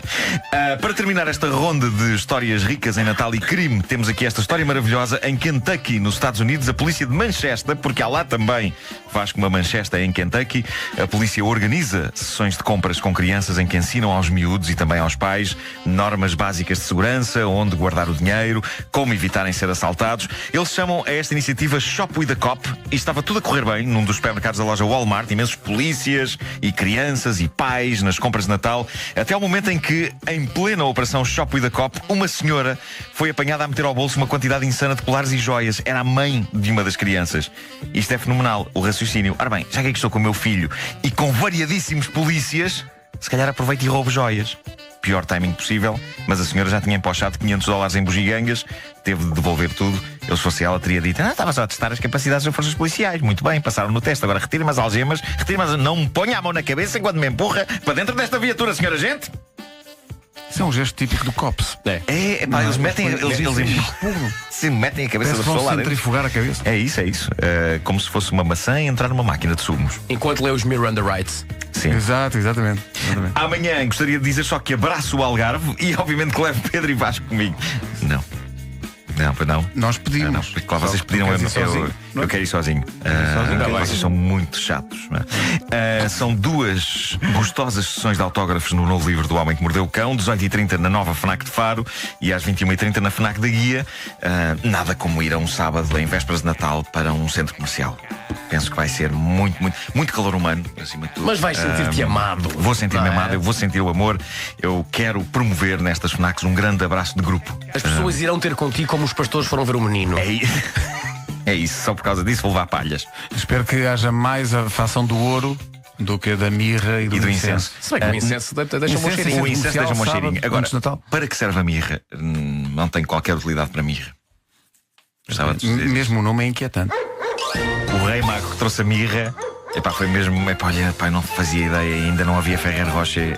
B: Para terminar esta ronda de histórias ricas em Natal e crime, temos aqui esta história maravilhosa. Em Kentucky, nos Estados Unidos, a polícia de Manchester, porque há lá também Vasco uma Manchester em Kentucky, a polícia organiza sessões de compras com crianças em que ensinam aos miúdos e também aos pais normas básicas de segurança, onde guardar o dinheiro, como evitarem ser assaltados. Eles chamam a esta iniciativa Shop with a Cop e estava tudo a correr bem num dos supermercados da loja Walmart, imensos polícias e crianças e pais nas compras de Natal, até ao momento em que, em plena operação Shop with a Cop, uma senhora foi apanhada a meter ao bolso uma quantidade insana de colares e joias. Era a mãe de uma das crianças. Isto é fenomenal, o raciocínio. Ora bem, já que estou com o meu filho e com variadíssimos polícias, se calhar aproveito e roubo joias. Pior timing possível, mas a senhora já tinha empochado $500 em bugigangas, teve de devolver tudo. Eu, se fosse ela, teria dito: estava só a testar as capacidades das forças policiais. Muito bem, passaram no teste, agora retire-me as algemas, retire-me, não me ponha a mão na cabeça enquanto me empurra para dentro desta viatura, senhora gente.
D: Isso é um gesto típico do COPS.
B: Pá, eles metem se metem a cabeça da pessoa lá dentro.
D: Centrifugar a cabeça.
B: É isso. Como se fosse uma maçã e entrar numa máquina de sumos.
E: Enquanto lê os Miranda Rights.
B: Sim.
D: Exatamente.
B: Amanhã gostaria de dizer só que abraço o Algarve e obviamente que levo Pedro e Vasco comigo. Não. Não.
D: Nós pedimos.
B: Não, porque claro, vocês pediram, eu quero ir sozinho. Vocês são muito chatos. São 2 gostosas sessões de autógrafos no novo livro do Homem que Mordeu o Cão, 18h30 na nova FNAC de Faro e às 21h30 na FNAC da Guia. Nada como ir a um sábado em vésperas de Natal para um centro comercial. Penso que vai ser muito calor humano, acima de tudo.
E: Mas vais sentir-te amado.
B: Vou sentir-me amado, eu vou sentir o amor. Eu quero promover nestas FNACs um grande abraço de grupo.
E: As pessoas irão ter contigo como os pastores foram ver o menino.
B: É isso, só por causa disso vou levar palhas.
D: Espero que haja mais a fação do ouro do que a da mirra e do incenso.
E: Se bem que o incenso deixa um bom cheirinho.
B: O incenso deixa um bom cheirinho. Agora,
D: Natal.
B: para que serve a mirra? Não tem qualquer utilidade para mirra. Gostava de dizer.
D: Mesmo o nome é inquietante.
B: O rei mago que trouxe a mirra, foi mesmo. Olha, não fazia ideia, ainda não havia Ferrer Rocher.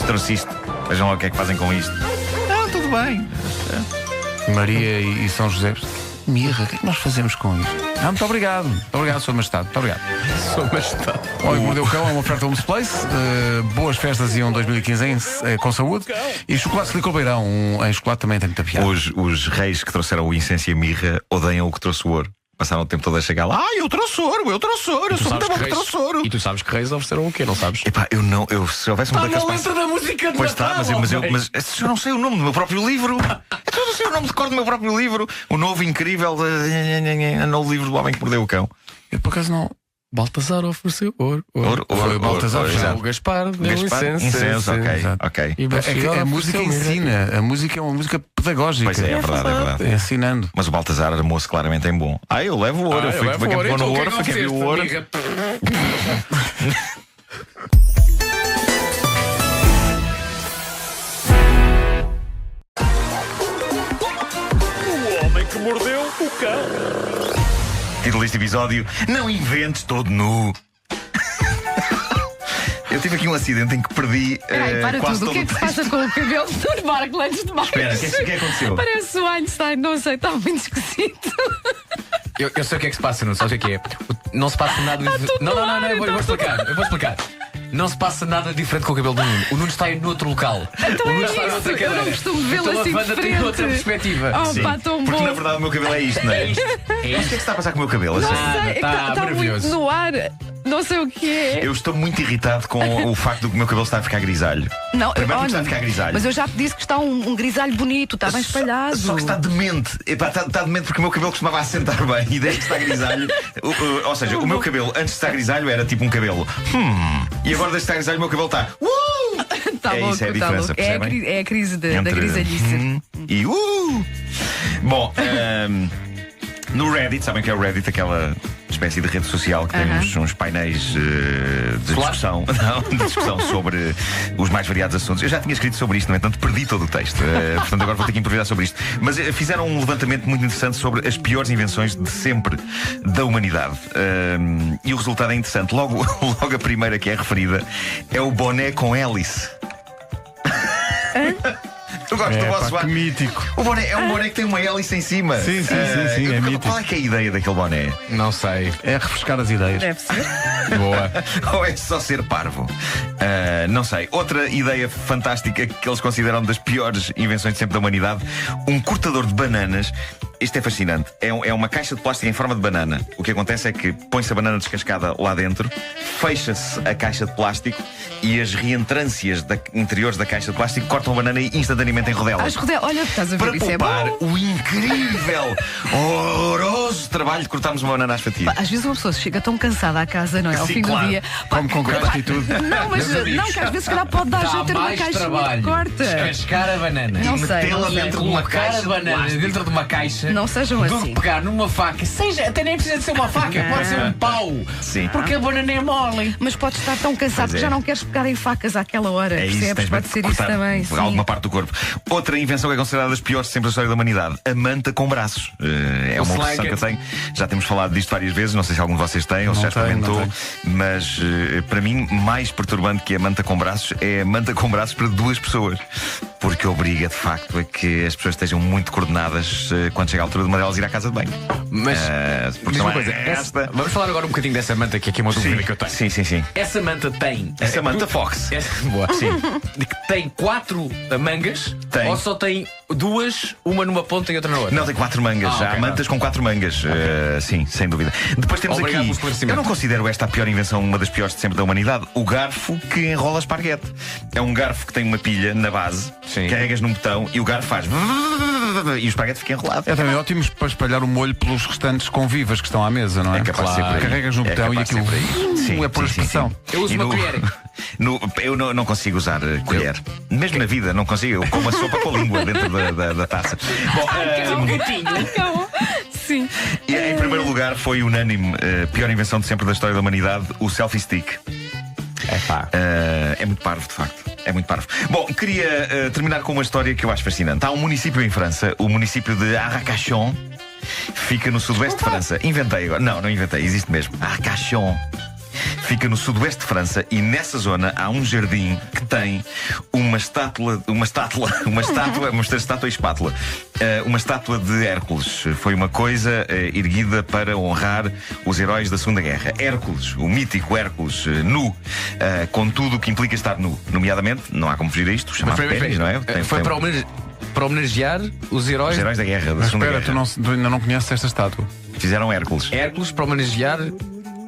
B: Trouxe isto. Vejam lá o que é que fazem com isto. Tudo bem.
D: Maria e São José. Mirra, o que é que nós fazemos com isto? Muito obrigado. Muito obrigado, Sr. Majestade. Muito obrigado.
E: Sou majestade.
D: Olha, Mordeu o Cão é uma oferta Homes Place. Boas festas iam 2015 com saúde. E chocolate Silicon Beirão, em chocolate também tem muita piada.
B: Os reis que trouxeram o incenso e a mirra odeiam o que trouxe o ouro. Passaram o tempo todo a chegar lá. Eu trouxe ouro, eu sou muito bom que trouxe ouro.
E: E tu sabes que reis ofereceram o quê, não sabes?
B: Epá, se houvesse uma daquelas peças.
E: Da música de
B: Pois está, mas eu não sei o nome do meu próprio livro. Eu não sei o nome de cor do meu próprio livro. O novo, incrível, novo livro do Homem que Mordeu o Cão.
D: Eu por acaso não.
E: Baltazar ofereceu ouro.
D: Foi o Baltazar.
E: Já o Gaspar deu incenso.
B: Ok.
E: E
D: a música ensina. A música é uma música pedagógica.
B: Pois é verdade.
D: É ensinando.
B: Mas o Baltazar armou-se claramente em bom. Eu levo o ouro. Eu fui quem pegou no ouro, foi quem viu o ouro.
F: O homem que mordeu o cão.
B: Título deste episódio: Não inventes todo nu. Eu tive aqui um acidente em que perdi
C: Para
B: quase
C: tudo. O
B: todo
C: que é que se passa com o cabelo do Marco antes de mais?
B: Espera, o que aconteceu?
C: Parece o Einstein, não sei, está muito esquisito.
E: Eu sei o que é que se passa, não sabes o que é? Não se passa nada diferente. Não, eu vou explicar. Não se passa nada diferente com o cabelo do Nuno. O Nuno está em outro local.
C: Então
E: o Nuno
C: é
E: está noutra
C: isso, eu
E: cadeira.
C: não costumo vê-lo
E: Então
C: assim
E: a
C: de
E: banda tem
C: frente.
E: outra perspectiva.
B: Sim,
C: Tão
B: porque
C: bom.
B: na verdade o meu cabelo é isto, não é?
E: É isto.
B: O que é que se está a passar com o meu cabelo?
C: Não
B: Assim?
C: sei, é que
E: tá
C: está muito
E: maravilhoso.
C: no ar. Não sei o que é.
B: Eu estou muito irritado com o facto de que o meu cabelo está a ficar grisalho.
C: Não,
B: Primeiro porque
C: olha,
B: está a ficar grisalho.
C: mas eu já te disse que está um grisalho bonito, está bem espalhado.
B: Só que está demente. Está demente porque o meu cabelo costumava assentar bem. E desde que está grisalho. Ou seja, o meu cabelo antes de estar grisalho era tipo um cabelo. E agora desde que está grisalho o meu cabelo está.
C: Tá
B: É
C: louco,
B: isso, é a
C: tá
B: diferença,
C: louco.
B: percebem?
C: É a crise da
B: Entre
C: grisalhice.
B: E Bom, no Reddit, sabem que é o Reddit, aquela espécie de rede social que tem uns painéis de discussão, de discussão sobre os mais variados assuntos. Eu já tinha escrito sobre isto, no entanto perdi todo o texto. Portanto agora vou ter que improvisar sobre isto. Mas fizeram um levantamento muito interessante sobre as piores invenções de sempre da humanidade. E o resultado é interessante. Logo a primeira que é referida é o boné com hélice. Eu gosto do vosso
D: Que mítico.
B: O boné é um boné que tem uma hélice em cima.
D: Sim, é mítico.
B: Qual é que é a ideia daquele boné?
E: Não sei.
D: É refrescar as ideias.
C: Deve ser.
E: Boa.
B: Ou é só ser parvo? Não sei. Outra ideia fantástica que eles consideram das piores invenções de sempre da humanidade: um cortador de bananas. Isto é fascinante. É uma caixa de plástico em forma de banana. O que acontece é que põe-se a banana descascada lá dentro, fecha-se a caixa de plástico e as reentrâncias interiores da caixa de plástico cortam a banana instantaneamente em rodelas.
C: Olha, estás a ver,
B: Para
C: isso é
B: poupar
C: bom.
B: o incrível, horroroso trabalho de cortarmos uma banana às fatias.
C: Às vezes uma pessoa chega tão cansada à casa, não é? Ao
B: Sim,
C: fim
B: claro.
C: do dia.
D: Como com casca e tudo.
C: Não, mas não, que às vezes se calhar pode dar jeito ter uma
E: mais
C: caixinha de
E: trabalho
C: corta.
E: descascar a banana.
C: Não sei,
B: metê-la
C: não sei.
B: dentro de uma
E: Colocar
B: caixa
E: a
B: de
E: banana
B: plástico.
E: dentro de uma caixa.
C: Não sejam
E: do
C: assim.
E: que pegar numa faca, até nem precisa de ser uma faca, pode ser um pau.
B: Sim.
E: Porque a banana é mole.
C: Mas podes estar tão cansado
B: Pois
C: que
B: é.
C: já não queres pegar em facas àquela hora.
B: É isso,
C: Percebes?
B: tens
C: Pode
B: de
C: ser isso
B: cortar
C: também. Sim.
B: alguma parte do corpo. Outra invenção que é considerada das piores de sempre da história da humanidade: a manta com braços. É uma obsessão que eu tenho. Já temos falado disto várias vezes. Não sei se algum de vocês tem ou se já experimentou. Mas para mim, mais perturbante que a manta com braços é a manta com braços para duas pessoas. Porque obriga, de facto, a que as pessoas estejam muito coordenadas quando chega a altura de uma delas ir à casa de banho.
E: Mas
B: Porque
E: diz
B: não
E: uma
B: é
E: coisa, vamos falar agora um bocadinho dessa manta que aqui é uma dúvida que eu tenho.
B: Sim.
E: Essa manta tem.
B: Essa manta Fox.
E: Boa. Sim. De que tem 4 mangas?
B: Tem.
E: Ou só tem 2, uma numa ponta e outra na outra?
B: Não, tem 4 mangas. Já há
E: ok,
B: mantas com 4 mangas. Sim, sem dúvida. Depois temos
E: Obrigado pelo
B: aqui.
E: esclarecimento.
B: Eu não considero esta a pior invenção, uma das piores de sempre da humanidade: o garfo que enrola esparguete. É um garfo que tem uma pilha na base,
E: Sim.
B: carregas num botão e o garfo faz. E o esparguete fica enrolado.
D: É também ótimo para espalhar o molho pelos restantes convivas que estão à mesa, não é?
B: É capaz de ser por aí.
D: Carregas no botão e
B: capaz de ser
D: aquilo
B: por aí. Sim,
D: é por
B: sim,
D: expressão.
B: sim.
E: Eu uso
B: E
E: uma colher.
B: Eu não consigo usar colher. Mesmo na vida, não consigo. Eu como a sopa com a língua dentro da taça. Bom,
C: Acabou. Sim.
B: e em primeiro lugar foi unânime, pior invenção de sempre da história da humanidade: o selfie stick. É muito parvo, de facto. É muito parvo. Bom, queria terminar com uma história que eu acho fascinante. Há um município em França, o município de Arcachon, fica no sudoeste de França. Inventei agora. Não inventei, existe mesmo. Arcachon. fica no sudoeste de França e nessa zona há um jardim que tem uma estátua e espátula. Uma estátua de Hércules. Foi uma coisa erguida para honrar os heróis da Segunda Guerra. Hércules, o mítico Hércules, nu, com tudo o que implica estar nu. Nomeadamente, não há como fugir a isto, chamado pênis, não é?
E: Foi para homenagear os heróis
B: da Guerra, da
D: Mas
B: Segunda
D: espera,
B: Guerra.
D: tu ainda não conheces esta estátua.
B: Fizeram Hércules.
E: Hércules para homenagear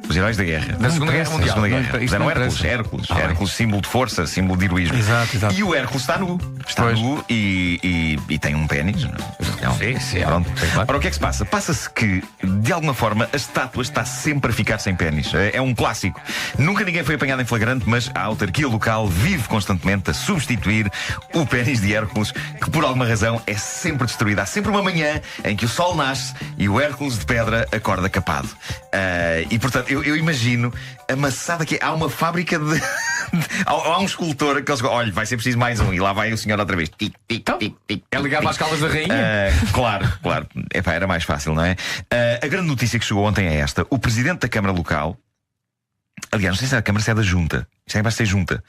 B: Os heróis da guerra.
E: da Segunda Guerra
B: Da
E: Mundial.
B: Segunda
D: Não,
B: Guerra.
D: isto
B: Fizeram
D: não
B: Hércules.
D: interessa.
B: Hércules. Hércules, símbolo de força, símbolo de heroísmo.
D: Exato.
B: E o Hércules está nu. Está
D: Pois.
B: nu e tem um pênis. Não.
E: Sim,
B: Pronto.
E: claro.
B: Ora, o que é que se passa? Passa-se que, de alguma forma, a estátua está sempre a ficar sem pênis. É um clássico. Nunca ninguém foi apanhado em flagrante, mas a autarquia local vive constantemente a substituir o pênis de Hércules, que por alguma razão é sempre destruído. Há sempre uma manhã em que o sol nasce e o Hércules de pedra acorda capado. E portanto, eu imagino a maçada que é. Há uma fábrica de. Há um escultor que eles. Olha, vai ser preciso mais um. E lá vai o senhor outra vez. Tic, tic, tic, tic.
E: É ligado às Caldas da Rainha?
B: Claro. Epá, era mais fácil, não é? A grande notícia que chegou ontem é esta: o presidente da Câmara Local. Aliás, não sei se é da Câmara, se é da Junta. Isto é vai ser Junta.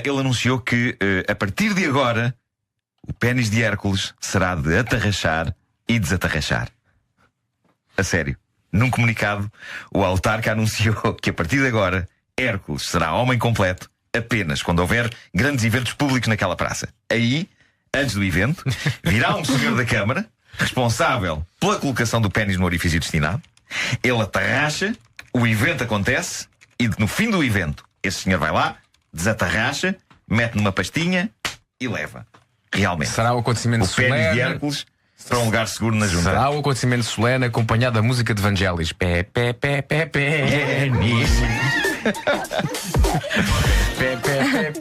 B: Ele anunciou que a partir de agora o pênis de Hércules será de atarrachar e desatarrachar. A sério. Num comunicado, o autarca anunciou que a partir de agora Hércules será homem completo apenas quando houver grandes eventos públicos naquela praça. Aí, antes do evento, virá um senhor da Câmara responsável pela colocação do pênis no orifício destinado. Ele atarracha, o evento acontece e no fim do evento esse senhor vai lá, desatarracha, mete numa pastinha e leva. Realmente.
E: Será o acontecimento
B: O pênis de
E: solene.
B: Hércules para um lugar seguro na Junta.
E: Será o acontecimento solene acompanhado da música de Vangelis. Pé, pé, pé, pé, pé.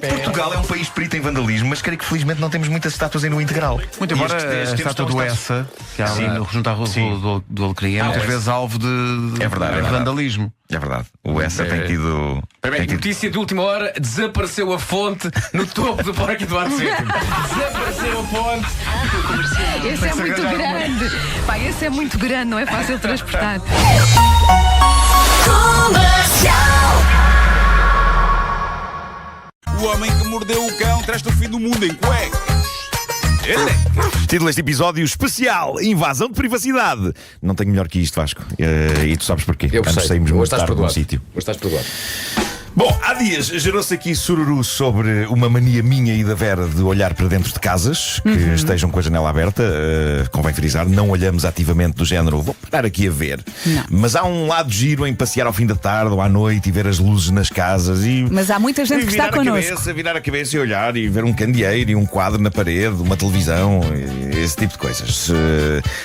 B: Portugal é um país perito em vandalismo, mas creio que felizmente não temos muitas estátuas em nu integral.
D: Muito
B: E
D: embora
B: estes
D: a
B: tempos
D: estátua
B: estão
D: do
B: estados-
D: Essa, que há
B: Sim.
D: ali junto à rua
B: Sim.
D: do Alecrim, é muitas
B: o
D: vezes alvo de
B: É verdade.
D: vandalismo.
B: É verdade. O Essa tem tido.
E: Bem,
B: tem tido-
E: notícia de última hora: desapareceu a fonte no topo do Parque Eduardo VII. Desapareceu a fonte.
C: Esse é muito grande. Pá, esse é muito grande, não é fácil transportar.
H: O homem que mordeu o cão traz-te o fim do mundo em cuecas.
B: Título deste episódio especial: Invasão de privacidade. Não tenho melhor que isto, Vasco. E tu sabes porquê. Antes saímos muito tarde num sítio.
E: Hoje estás perdoado.
B: Bom, há dias gerou-se aqui sururu sobre uma mania minha e da Vera de olhar para dentro de casas que estejam com a janela aberta. Convém frisar, não olhamos ativamente do género, vou parar aqui a ver.
G: Não.
B: Mas há um lado giro em passear ao fim da tarde ou à noite e ver as luzes nas casas e.
G: Mas há muita gente
B: e
G: que está
B: virar a
G: connosco.
B: cabeça, virar a cabeça e olhar e ver um candeeiro e um quadro na parede, uma televisão, esse tipo de coisas.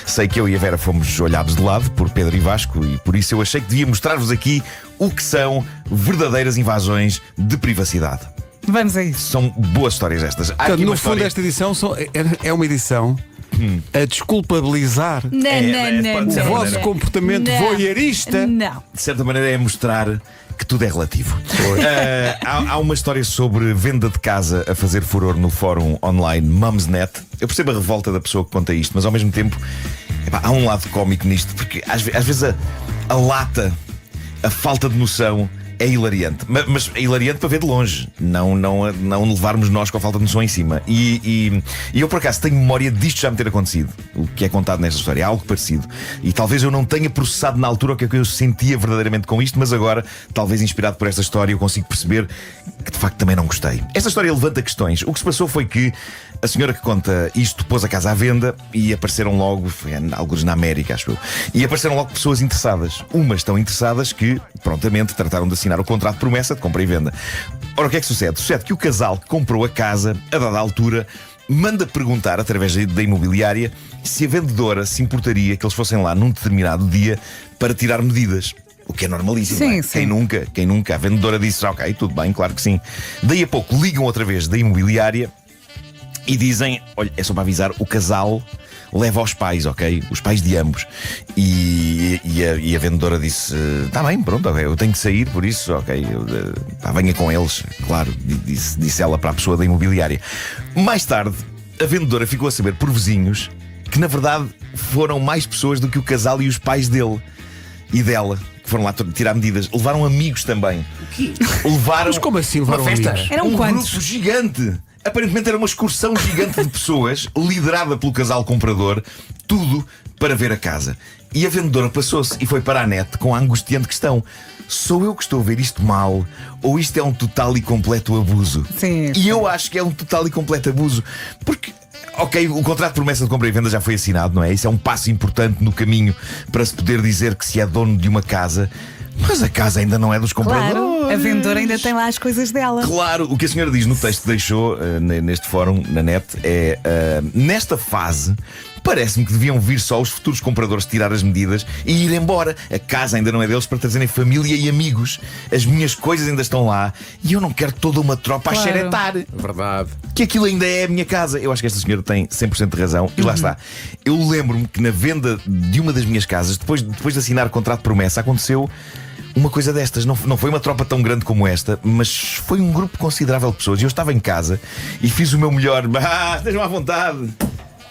B: Sei que eu e a Vera fomos olhados de lado por Pedro e Vasco e por isso eu achei que devia mostrar-vos aqui o que são verdadeiras invasões de privacidade.
G: Vamos a isso.
B: São boas histórias estas. Há
D: Portanto,
B: aqui
D: no
B: uma
D: fundo,
B: história-
D: esta edição é uma edição a desculpabilizar
G: Não,
B: pode
D: o
B: ser,
D: vosso comportamento voyeurista.
G: Não.
B: de certa maneira é mostrar que tudo é relativo. Há uma história sobre venda de casa a fazer furor no fórum online Mumsnet. Eu percebo a revolta da pessoa que conta isto, mas ao mesmo tempo há um lado cómico nisto, porque às vezes a lata, a falta de noção é hilariante. Mas é hilariante para ver de longe, não levarmos nós com a falta de noção em cima. E eu, por acaso, tenho memória disto já me ter acontecido. O que é contado nesta história é algo parecido. E talvez eu não tenha processado na altura o que é que eu sentia verdadeiramente com isto, mas agora, talvez inspirado por esta história, eu consigo perceber que de facto também não gostei. Esta história levanta questões. O que se passou foi que a senhora que conta isto pôs a casa à venda e apareceram logo, foi alguns na América, acho eu, e apareceram logo pessoas interessadas. Umas tão interessadas que prontamente trataram de assinar o contrato de promessa de compra e venda. Ora, o que é que sucede? Sucede que o casal que comprou a casa, a dada altura, manda perguntar, através da imobiliária, se a vendedora se importaria que eles fossem lá num determinado dia para tirar medidas. O que é normalíssimo,
G: Sim,
B: não é?
G: sim.
B: Quem nunca? A vendedora disse, ok, tudo bem, claro que sim. Daí a pouco ligam outra vez da imobiliária e dizem, olha, é só para avisar, o casal leva aos pais, ok? Os pais de ambos. E a vendedora disse, está bem, pronto, ok, eu tenho que sair, por isso, ok, venha com eles, claro, disse ela para a pessoa da imobiliária. Mais tarde, a vendedora ficou a saber por vizinhos que na verdade foram mais pessoas do que o casal e os pais dele e dela foram lá tirar medidas. Levaram amigos também. Levaram.
D: Mas como assim levaram
E: Uma festa?
D: amigos?
G: Eram quantos?
B: Grupo gigante. Aparentemente era uma excursão gigante de pessoas, liderada pelo casal comprador, tudo para ver a casa. E a vendedora passou-se e foi para a net com a angustiante questão: sou eu que estou a ver isto mal ou isto é um total e completo abuso?
G: Sim.
B: E eu acho que é um total e completo abuso. Porque, ok, o contrato de promessa de compra e venda já foi assinado, não é? Isso é um passo importante no caminho para se poder dizer que se é dono de uma casa. Mas a casa ainda não é dos compradores.
G: Claro, a vendedora ainda tem lá as coisas dela.
B: Claro, o que a senhora diz no texto que deixou neste fórum, na net, é nesta fase, parece-me que deviam vir só os futuros compradores tirar as medidas e ir embora. A casa ainda não é deles para trazerem família e amigos. As minhas coisas ainda estão lá e eu não quero toda uma tropa a xeretar.
E: Verdade.
B: Que aquilo ainda é a minha casa. Eu acho que esta senhora tem 100% de razão. E lá está. Eu lembro-me que na venda de uma das minhas casas, depois de assinar o contrato de promessa, aconteceu uma coisa destas. Não foi uma tropa tão grande como esta, mas foi um grupo considerável de pessoas. E eu estava em casa e fiz o meu melhor. Estejam à vontade.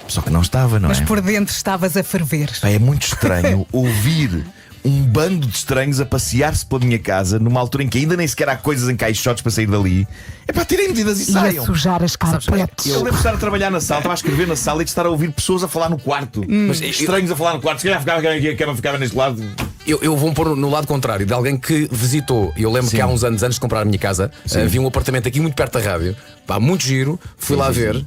B: Só que não estava, não
G: Mas
B: é?
G: por dentro estavas a ferver.
B: Pá, é muito estranho ouvir um bando de estranhos a passear-se pela minha casa numa altura em que ainda nem sequer há coisas em caixotes para sair dali. É para tirem medidas e
G: E a
B: saiam.
G: sujar as carpetes.
B: Eu lembro de estar a trabalhar na sala, estava a escrever na sala e de estar a ouvir pessoas a falar no quarto. Mas estranhos a falar no quarto. Se calhar ficava aqui, a cama ficava neste lado.
I: Eu vou-me pôr no lado contrário de alguém que visitou. Eu lembro que há uns anos, antes de comprar a minha casa, vi um apartamento aqui muito perto da rádio. Pá, muito giro. Fui lá ver.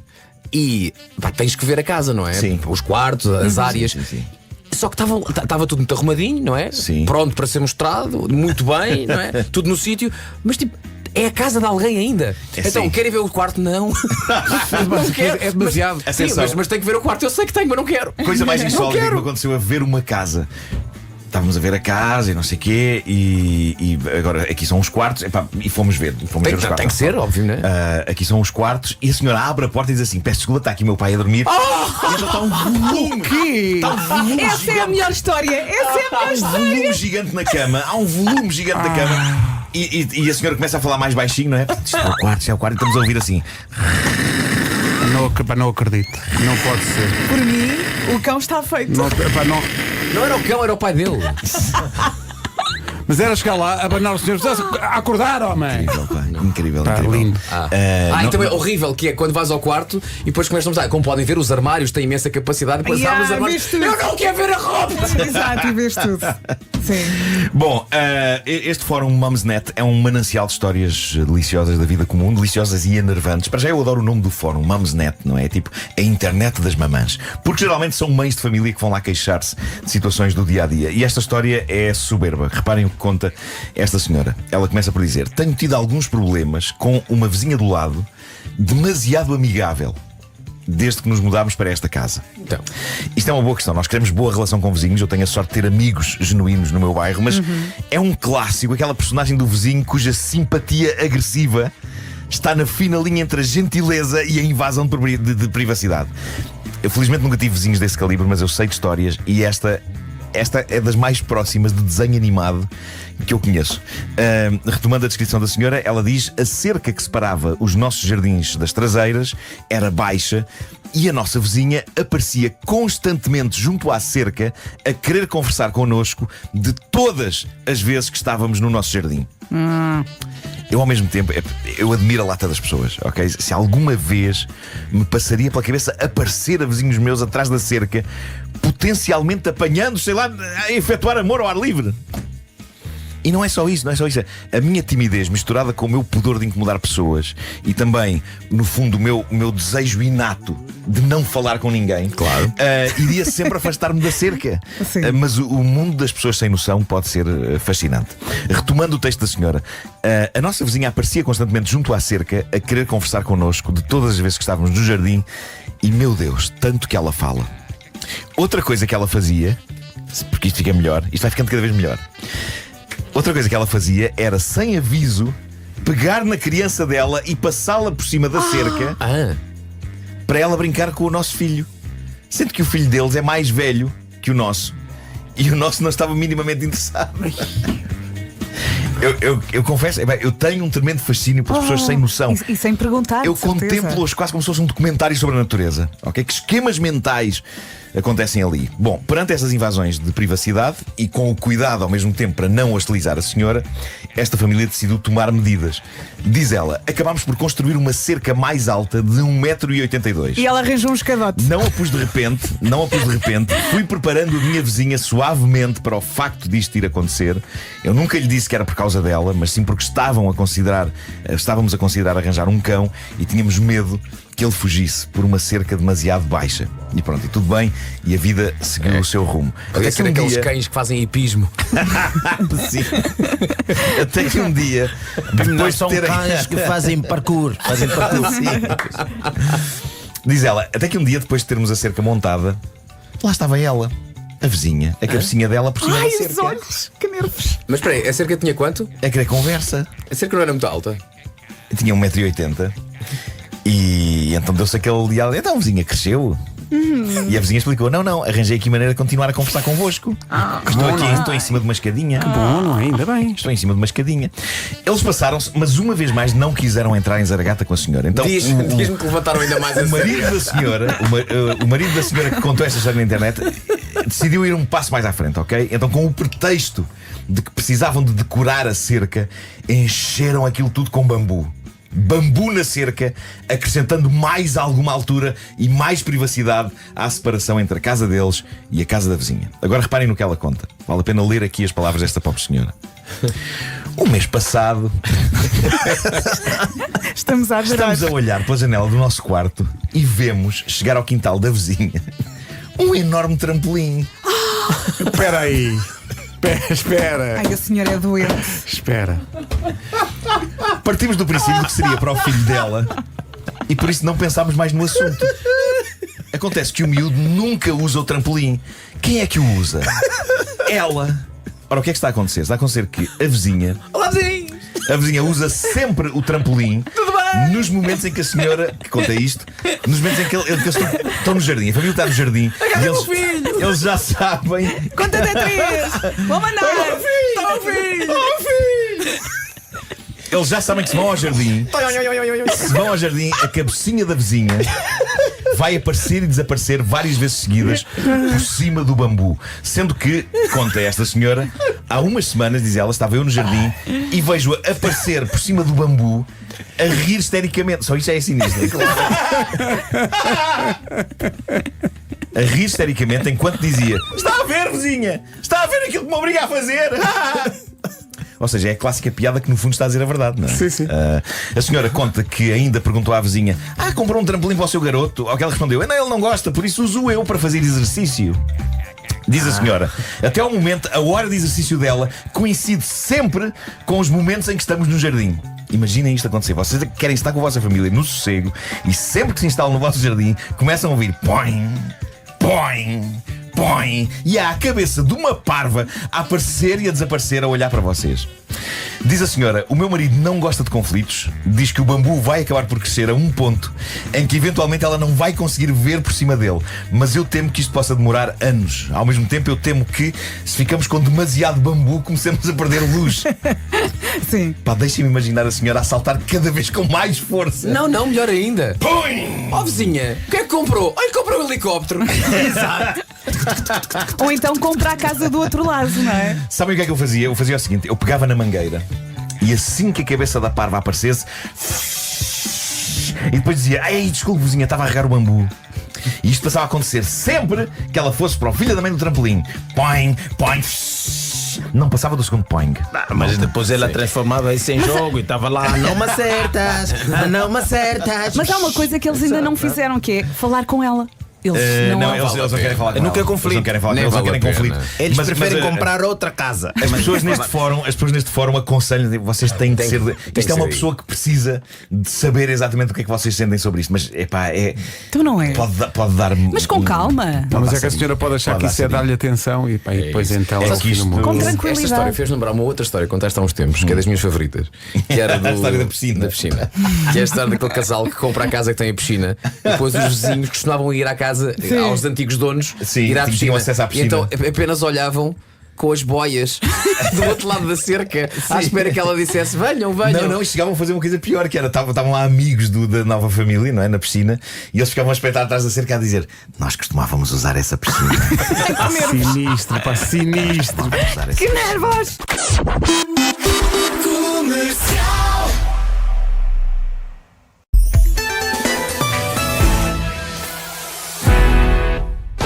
I: E pá, tens que ver a casa, não é?
B: Sim.
I: Os quartos, as áreas.
B: Sim.
I: Só que estava tudo muito arrumadinho, não é?
B: Sim.
I: Pronto para ser mostrado, muito bem, não é? Tudo no sítio. Mas tipo, é a casa de alguém ainda. Então,
B: sim.
I: querem ver o quarto? Não. Não quero.
D: É demasiado.
I: Mas, sim, mas tem que ver o quarto. Eu sei que tenho, mas não quero.
B: Coisa mais
I: Não
B: insólita que
I: quero.
B: me aconteceu a ver uma casa. Estávamos a ver a casa e não sei o quê, e agora aqui são os quartos, epá, e fomos ver. Fomos ver os quartos.
I: Tem que ser, óbvio, não é?
B: Aqui são os quartos, e a senhora abre a porta e diz assim: peço desculpa, está aqui o meu pai a dormir. E então está um volume. Está um volume
G: Essa é a
B: gigante.
G: melhor história. Essa é a melhor
B: Há um
G: história.
B: volume gigante na cama. Há um volume gigante na cama. E a senhora começa a falar mais baixinho, não é? Isto é o quarto, isto é o quarto. E estamos a ouvir assim.
D: Não acredito. Não pode ser.
G: Por mim, o cão está feito.
D: Não.
I: Não era o cão, era o pai dele.
D: Mas era chegar lá, abanar o senhor, a acordar, homem!
B: Incrível, pá. Incrível,
D: Pá,
B: incrível.
D: lindo.
I: E também é horrível que é quando vais ao quarto e depois começas a mostrar. Como podem ver, os armários têm imensa capacidade. Depois
G: Yeah,
I: abres os armários.
G: vês tudo.
I: Eu não quero ver a roupa!
G: Exato, e vês tudo. Sim.
B: Bom, este fórum Mumsnet é um manancial de histórias deliciosas da vida comum, deliciosas e enervantes. Para já eu adoro o nome do fórum, Mumsnet, não é? Tipo a internet das mamãs. Porque geralmente são mães de família que vão lá queixar-se de situações do dia a dia. E esta história é soberba. Reparem o que conta esta senhora. Ela começa por dizer: tenho tido alguns problemas com uma vizinha do lado demasiado amigável desde que nos mudámos para esta casa.
I: Então.
B: Isto é uma boa questão. Nós queremos boa relação com vizinhos. Eu tenho a sorte de ter amigos genuínos no meu bairro, mas é um clássico, aquela personagem do vizinho cuja simpatia agressiva está na fina linha entre a gentileza e a invasão de privacidade. Eu felizmente nunca tive vizinhos desse calibre, mas eu sei de histórias e esta é das mais próximas de desenho animado que eu conheço. Retomando a descrição da senhora, ela diz: a cerca que separava os nossos jardins das traseiras era baixa e a nossa vizinha aparecia constantemente junto à cerca a querer conversar connosco de todas as vezes que estávamos no nosso jardim. Eu, ao mesmo tempo, eu admiro a lata das pessoas, ok? Se alguma vez me passaria pela cabeça aparecer a vizinhos meus atrás da cerca, potencialmente apanhando, sei lá, a efetuar amor ao ar livre. E não é só isso, não é só isso. A minha timidez misturada com o meu pudor de incomodar pessoas e também, no fundo, o meu desejo inato de não falar com ninguém, claro, iria sempre afastar-me da cerca. Mas o mundo das pessoas sem noção pode ser fascinante. Retomando o texto da senhora, a nossa vizinha aparecia constantemente junto à cerca a querer conversar connosco de todas as vezes que estávamos no jardim e, meu Deus, tanto que ela fala. Outra coisa que ela fazia, porque isto fica melhor, isto vai ficando cada vez melhor. Outra coisa que ela fazia era, sem aviso, pegar na criança dela e passá-la por cima da cerca para ela brincar com o nosso filho. Sendo que o filho deles é mais velho que o nosso. E o nosso não estava minimamente interessado. Eu confesso, eu tenho um tremendo fascínio pelas pessoas sem noção.
G: E sem perguntar.
B: Eu
G: de certeza.
B: contemplo-os quase como se fosse um documentário sobre a natureza. Ok? Que esquemas mentais acontecem ali. Bom, perante estas invasões de privacidade e com o cuidado ao mesmo tempo para não hostilizar a senhora, esta família decidiu tomar medidas. Diz ela: acabámos por construir uma cerca mais alta de 1,82 m.
G: E ela arranjou um escadote.
B: Não a pus de repente, fui preparando a minha vizinha suavemente para o facto disto ir acontecer. Eu nunca lhe disse que era por causa dela, mas sim porque estávamos a considerar arranjar um cão e tínhamos medo que ele fugisse por uma cerca demasiado baixa. E pronto, e tudo bem, e a vida seguiu o seu rumo.
I: Até que aqueles cães que fazem hipismo.
B: Sim. Até que um dia, depois
A: São
B: de terem...
A: cães que fazem parkour.
B: Diz ela, até que um dia, depois de termos a cerca montada, lá estava ela, a vizinha, a cabecinha dela por cima da
G: Ai,
B: cerca.
G: os olhos, que nervos.
I: Mas espera aí, a cerca tinha quanto?
B: A querer conversa.
I: A cerca não era muito alta.
B: Tinha 1,80 m. E então deu-se aquele diálogo. Então a vizinha cresceu. E a vizinha explicou: não, arranjei aqui maneira de continuar a conversar convosco. Estou em cima de uma escadinha.
D: Bom, não é? Ainda bem.
B: Estou em cima de uma escadinha. Eles passaram-se, mas uma vez mais não quiseram entrar em zaragata com a senhora. Então
I: Diz-me que levantaram ainda mais a
B: o marido da senhora, o marido da senhora que contou esta história na internet, decidiu ir um passo mais à frente, ok? Então, com o pretexto de que precisavam de decorar a cerca, encheram aquilo tudo com bambu. Bambu na cerca, acrescentando mais alguma altura e mais privacidade à separação entre a casa deles e a casa da vizinha. Agora reparem no que ela conta. Vale a pena ler aqui as palavras desta pobre senhora. O mês passado
G: Estamos a adorar.
B: estamos a olhar pela janela do nosso quarto e vemos chegar ao quintal da vizinha um enorme trampolim.
D: Espera aí. Espera.
G: Ai, a senhora é doente.
D: Espera.
B: Partimos do princípio que seria para o filho dela e por isso não pensámos mais no assunto. Acontece que o miúdo nunca usa o trampolim. Quem é que o usa? Ela. Ora, o que é que está a acontecer? Está a acontecer que a vizinha.
A: Olá, vizinho!
B: A vizinha usa sempre o trampolim.
A: Tudo bem?
B: Nos momentos em que a senhora, que conta isto, nos momentos em que eles estão no jardim, a família está no jardim e eles já sabem.
G: Conta até 3. Vou mandar. Está ao filho.
B: Eles já sabem que se vão ao jardim. Se vão ao jardim, a cabecinha da vizinha vai aparecer e desaparecer várias vezes seguidas por cima do bambu. Sendo que, conta esta senhora, há umas semanas, diz ela, estava eu no jardim e vejo-a aparecer por cima do bambu a rir histericamente. Só isto já é sinistro. A rir histericamente enquanto dizia: está a ver, vizinha? Está a ver aquilo que me obriga a fazer? Ou seja, é a clássica piada que no fundo está a dizer a verdade, não é?
D: Sim, sim.
B: A senhora conta que ainda perguntou à vizinha: comprou um trampolim para o seu garoto? Ao que ela respondeu: não, ele não gosta, por isso uso eu para fazer exercício. Diz a senhora: até ao momento, a hora de exercício dela coincide sempre com os momentos em que estamos no jardim. Imaginem isto acontecer. Vocês querem estar com a vossa família no sossego e sempre que se instalam no vosso jardim começam a ouvir poing, poing, poing, e há a cabeça de uma parva a aparecer e a desaparecer a olhar para vocês. Diz a senhora: o meu marido não gosta de conflitos. Diz que o bambu vai acabar por crescer a um ponto em que eventualmente ela não vai conseguir ver por cima dele. Mas eu temo que isto possa demorar anos. Ao mesmo tempo eu temo que, se ficamos com demasiado bambu, comecemos a perder luz.
G: Sim.
B: Pá, deixem-me imaginar a senhora a saltar cada vez com mais força.
I: Não, melhor ainda.
B: Põe!
I: Ó vizinha, o que é que comprou? Olha, comprou um helicóptero.
B: Exato.
G: Ou então comprar a casa do outro lado, não é?
B: Sabem o que é que eu fazia? Eu fazia o seguinte: eu pegava na mangueira e assim que a cabeça da parva aparecesse, e depois dizia: ei, desculpe, vizinha, estava a regar o bambu. E isto passava a acontecer sempre que ela fosse para o filho da mãe do trampolim. Poing, poing. Não passava do segundo poing.
A: Mas depois ela transformava isso em jogo e estava lá: não me acertas, não me acertas.
G: Mas há uma coisa que eles ainda não fizeram, que é falar com ela. Eles
B: Eles não querem falar com
A: Não quer
B: ela.
A: conflito.
B: Eles não querem falar com
I: Nem
B: ela, eles não
I: vale
B: querem
I: a pena.
B: conflito.
A: Eles
B: Mas
A: preferem
B: mas,
A: comprar outra casa.
B: As pessoas neste fórum aconselham: vocês têm de ser. Isto é uma pessoa que precisa de saber exatamente o que é que vocês sentem sobre isto. Mas
G: Então não é.
B: pode dar.
G: Mas com calma.
D: Não, mas é que a senhora pode achar que isso é dar-lhe atenção e depois então ela
B: que isto-
D: no mundo.
G: Com
I: Esta
G: tranquilidade.
I: história fez lembrar uma outra história que contaste há uns tempos, que é das minhas favoritas, que era
B: A história da piscina.
I: Que é a história daquele casal que compra a casa que tem a piscina e depois os vizinhos costumavam ir à casa, aos antigos donos,
B: Sim,
I: ir à
B: tinham
I: piscina.
B: acesso à piscina.
I: E então apenas olhavam com as boias do outro lado da cerca, à espera que ela dissesse: venham, venham.
J: Não, chegavam a fazer uma coisa pior, que era, estavam lá amigos da nova família, não é? Na piscina, e eles ficavam a espreitar atrás da cerca a dizer: nós costumávamos usar essa piscina.
D: Sinistro, pá, sinistro.
G: Que nervos!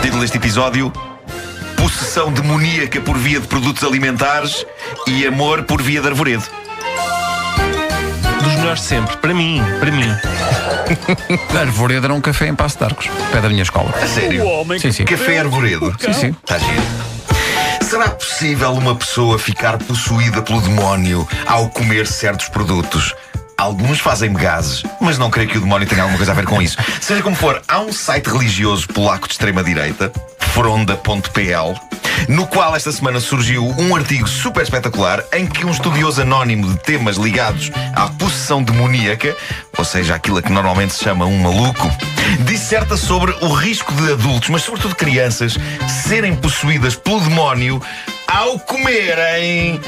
B: Título deste episódio: possessão demoníaca por via de produtos alimentares e amor por via de arvoredo.
F: Dos melhores de sempre, para mim.
D: Arvoredo era um café em Passo de Arcos, pé da minha escola.
B: A sério?
D: Sim.
B: Café arvoredo?
D: Sim.
B: Está giro. Será possível uma pessoa ficar possuída pelo demónio ao comer certos produtos? Alguns fazem-me gases, mas não creio que o demónio tenha alguma coisa a ver com isso. Seja como for, há um site religioso polaco de extrema-direita, fronda.pl, no qual esta semana surgiu um artigo super espetacular em que um estudioso anónimo de temas ligados à possessão demoníaca, ou seja, aquilo a que normalmente se chama um maluco, disserta sobre o risco de adultos, mas sobretudo crianças, serem possuídas pelo demónio ao comerem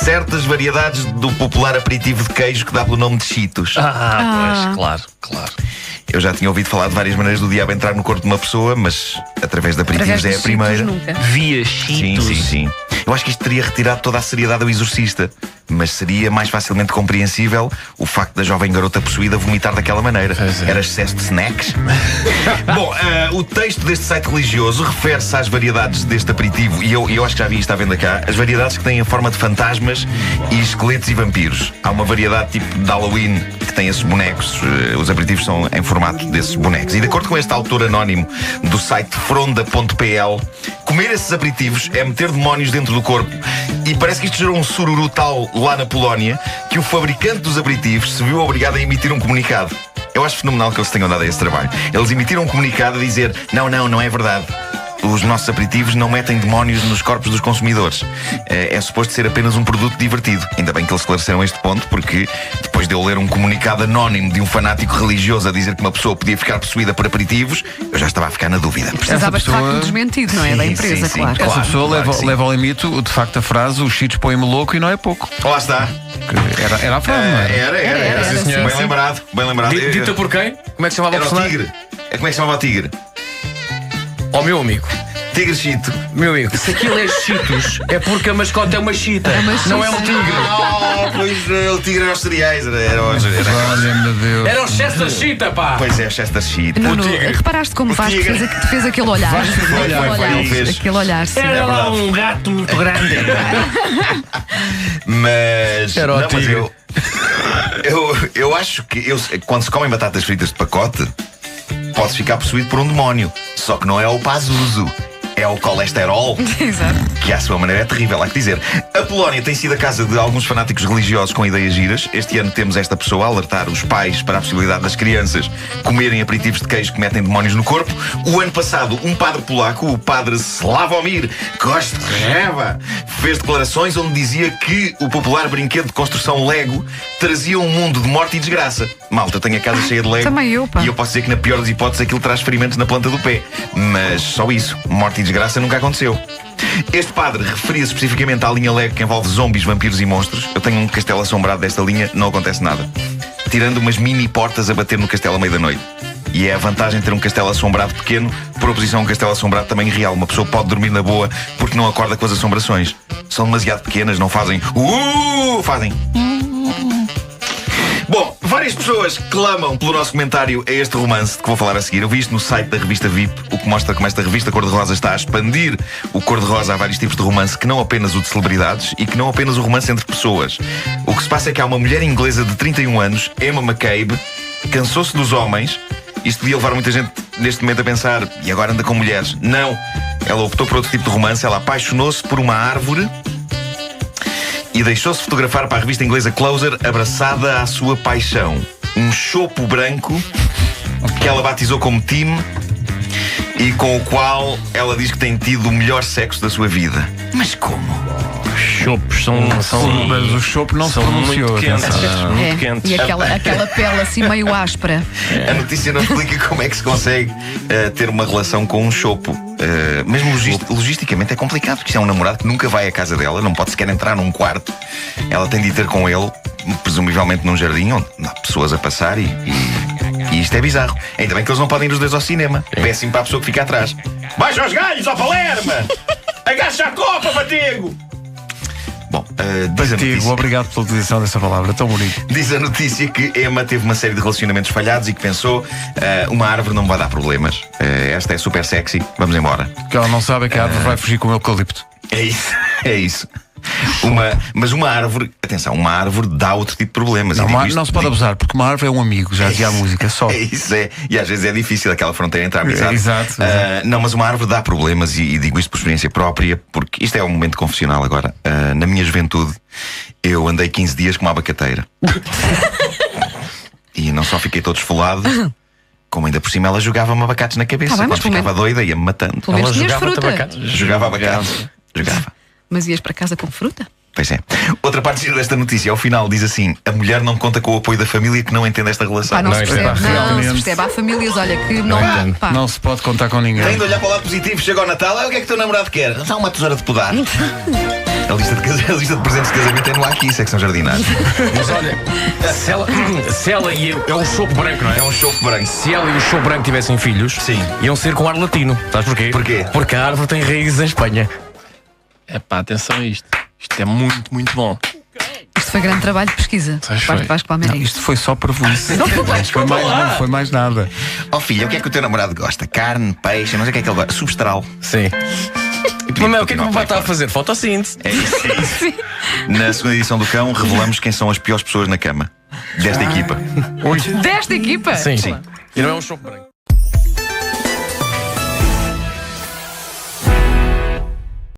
B: certas variedades do popular aperitivo de queijo que dá pelo nome de Cheetos.
F: Pois, claro.
B: Eu já tinha ouvido falar de várias maneiras do diabo entrar no corpo de uma pessoa, mas através de aperitivos é a primeira.
F: Via Cheetos.
B: Sim. Eu acho que isto teria retirado toda a seriedade ao exorcista, mas seria mais facilmente compreensível o facto da jovem garota possuída vomitar daquela maneira. Era excesso de snacks. Bom, o texto deste site religioso refere-se às variedades deste aperitivo, e eu acho que já vi isto à venda cá, as variedades que têm a forma de fantasmas e esqueletos e vampiros. Há uma variedade tipo de Halloween que tem esses bonecos, os aperitivos são em formato desses bonecos. E de acordo com este autor anónimo do site fronda.pl, comer esses aperitivos é meter demónios dentro do corpo. E parece que isto gerou um sururu tal lá na Polónia que o fabricante dos aperitivos se viu obrigado a emitir um comunicado. Eu acho fenomenal que eles tenham dado a esse trabalho. Eles emitiram um comunicado a dizer: não é verdade. Os nossos aperitivos não metem demónios nos corpos dos consumidores. É suposto ser apenas um produto divertido. Ainda bem que eles esclareceram este ponto, porque depois de eu ler um comunicado anónimo de um fanático religioso a dizer que uma pessoa podia ficar possuída por aperitivos, eu já estava a ficar na dúvida.
C: Precisavas de facto um desmentido, não é? Da empresa, claro.
D: Essa pessoa leva ao limite, de facto, a frase: os Cheetos põem-me louco e não é pouco.
B: Lá está.
D: Era a frase, não é?
B: Era, sim, senhor. Bem lembrado.
E: Dita por quem? Como é que se chamava o
B: Era o
E: personagem?
B: tigre. Como é que se chamava o tigre?
E: Ó meu amigo.
B: Tigre Chito.
E: Meu amigo, se aquilo é Cheetos, é porque a mascote é uma chita, não é um tigre.
B: Pois o tigre era os cereais.
D: Olha-me Deus.
E: Era o Chester Chita, pá!
B: Pois é, o Chester Chito.
C: Nuno, reparaste como Vasco fez aquele olhar? Aquele olhar, sim.
F: Era lá um gato muito grande.
B: Mas.
E: Era o tigre.
B: Eu acho que quando se comem batatas fritas de pacote, pode ficar possuído por um demónio. Só que não é o Pazuzu, é o colesterol.
C: Exato.
B: Que à sua maneira é terrível, há que dizer. A Polónia tem sido a casa de alguns fanáticos religiosos com ideias giras. Este ano temos esta pessoa a alertar os pais para a possibilidade das crianças comerem aperitivos de queijo que metem demónios no corpo. O ano passado, um padre polaco, o padre Slavomir Kostrzewa, fez declarações onde dizia que o popular brinquedo de construção Lego trazia um mundo de morte e desgraça. Malta, tenho a casa cheia de Lego.
C: Também eu, pá.
B: E eu posso dizer que na pior das hipóteses aquilo traz ferimentos na planta do pé. Mas só isso, morte e desgraça nunca aconteceu. Este padre referia-se especificamente à linha Lego que envolve zombies, vampiros e monstros. Eu tenho um castelo assombrado desta linha, não acontece nada. Tirando umas mini portas a bater no castelo à meia da noite. E é a vantagem de ter um castelo assombrado pequeno, por oposição a um castelo assombrado também real. Uma pessoa pode dormir na boa porque não acorda com as assombrações. São demasiado pequenas, não fazem fazem. Bom, várias pessoas clamam pelo nosso comentário a este romance de que vou falar a seguir. Eu vi isto no site da revista VIP, o que mostra como esta revista Cor-de-Rosa está a expandir o Cor-de-Rosa a vários tipos de romance, que não apenas o de celebridades e que não apenas o romance entre pessoas. O que se passa é que há uma mulher inglesa de 31 anos, Emma McCabe, cansou-se dos homens. Isto podia levar muita gente neste momento a pensar: e agora anda com mulheres? Não. Ela optou por outro tipo de romance. Ela apaixonou-se por uma árvore e deixou-se fotografar para a revista inglesa Closer, abraçada à sua paixão. Um chopo branco que ela batizou como Tim e com o qual ela diz que tem tido o melhor sexo da sua vida. Mas como?
F: chopos são
D: Mas o chopp não se
F: são
D: pronunciou.
F: muito quentes.
D: atenção.
F: Muito quentes.
C: E aquela pele assim meio áspera.
B: A notícia não explica como é que se consegue ter uma relação com um chopo. Mesmo logisticamente é complicado, porque isto é um namorado que nunca vai à casa dela, não pode sequer entrar num quarto. Ela tem de ir ter com ele, presumivelmente num jardim onde há pessoas a passar e isto é bizarro. Ainda bem que eles não podem ir os dois ao cinema. Péssimo para a pessoa que fica atrás. Baixa os galhos, ó Palerma! Agacha a copa, Batego! Bom, diz a
D: Tiago,
B: notícia.
D: obrigado pela utilização dessa palavra, tão bonito.
B: Diz a notícia que Emma teve uma série de relacionamentos falhados e que pensou: uma árvore não me vai dar problemas. Esta é super sexy, vamos embora.
D: O que ela não sabe é que a árvore vai fugir com o eucalipto.
B: É isso, é isso. Mas uma árvore, atenção, uma árvore dá outro tipo de problemas.
D: Não,
B: E digo isto-
D: não se pode abusar, porque uma árvore é um amigo, já dizia a música, só.
B: É isso, é. E às vezes é difícil aquela fronteira entre a amizade.
D: Exato.
B: Não, mas uma árvore dá problemas e digo isto por experiência própria, porque isto é um momento confessional agora. Na minha juventude, eu andei 15 dias com uma abacateira. E não só fiquei todo esfolado, como ainda por cima ela jogava-me abacates na cabeça.
C: Tá bem, mas
B: Quando ficava doida, ia-me matando.
C: Pelo menos tinhas fruta.
B: Jogava abacates. Jogava.
C: Mas ias para casa com fruta?
B: Pois é. Outra parte gira desta notícia, ao final, diz assim: a mulher não conta com o apoio da família que não entende esta relação.
C: Pá, não se
I: isto é
C: percebe. Não se
D: realmente-
C: percebe. Há famílias, olha, que não. Pá.
D: Não se pode contar com
B: Tem
D: ninguém.
B: de olhar para o lado positivo, chega ao Natal, o que é que o teu namorado quer? Dá uma tesoura de podar. A lista de presentes de casamento é no Aqui, secção jardinagem.
I: Mas olha, se ela e eu. É um chopo branco, não é?
B: É um chope branco.
I: Se ela e o chopo branco tivessem filhos,
B: Sim.
I: iam ser com ar latino. Sabes porquê?
B: Porquê?
I: Porque a árvore tem raízes em Espanha.
F: É pá, atenção a isto. Isto é muito, muito bom.
C: Isto foi grande trabalho de pesquisa.
F: Pois
C: Por parte
F: foi.
C: de Vasco
D: Não,
C: Palmeiras.
D: isto foi só para você. Não foi mais nada.
B: Ó filha, o que é que o teu namorado gosta? Carne, peixe, não sei o que é que ele gosta. Substral.
I: Sim. Mas o que é que o papai está a fazer? Fotossíntese.
B: É isso, é isso. Na segunda edição do Cão, revelamos quem são as piores pessoas na cama desta equipa.
C: Desta equipa?
I: Sim. E não é um chopo branco.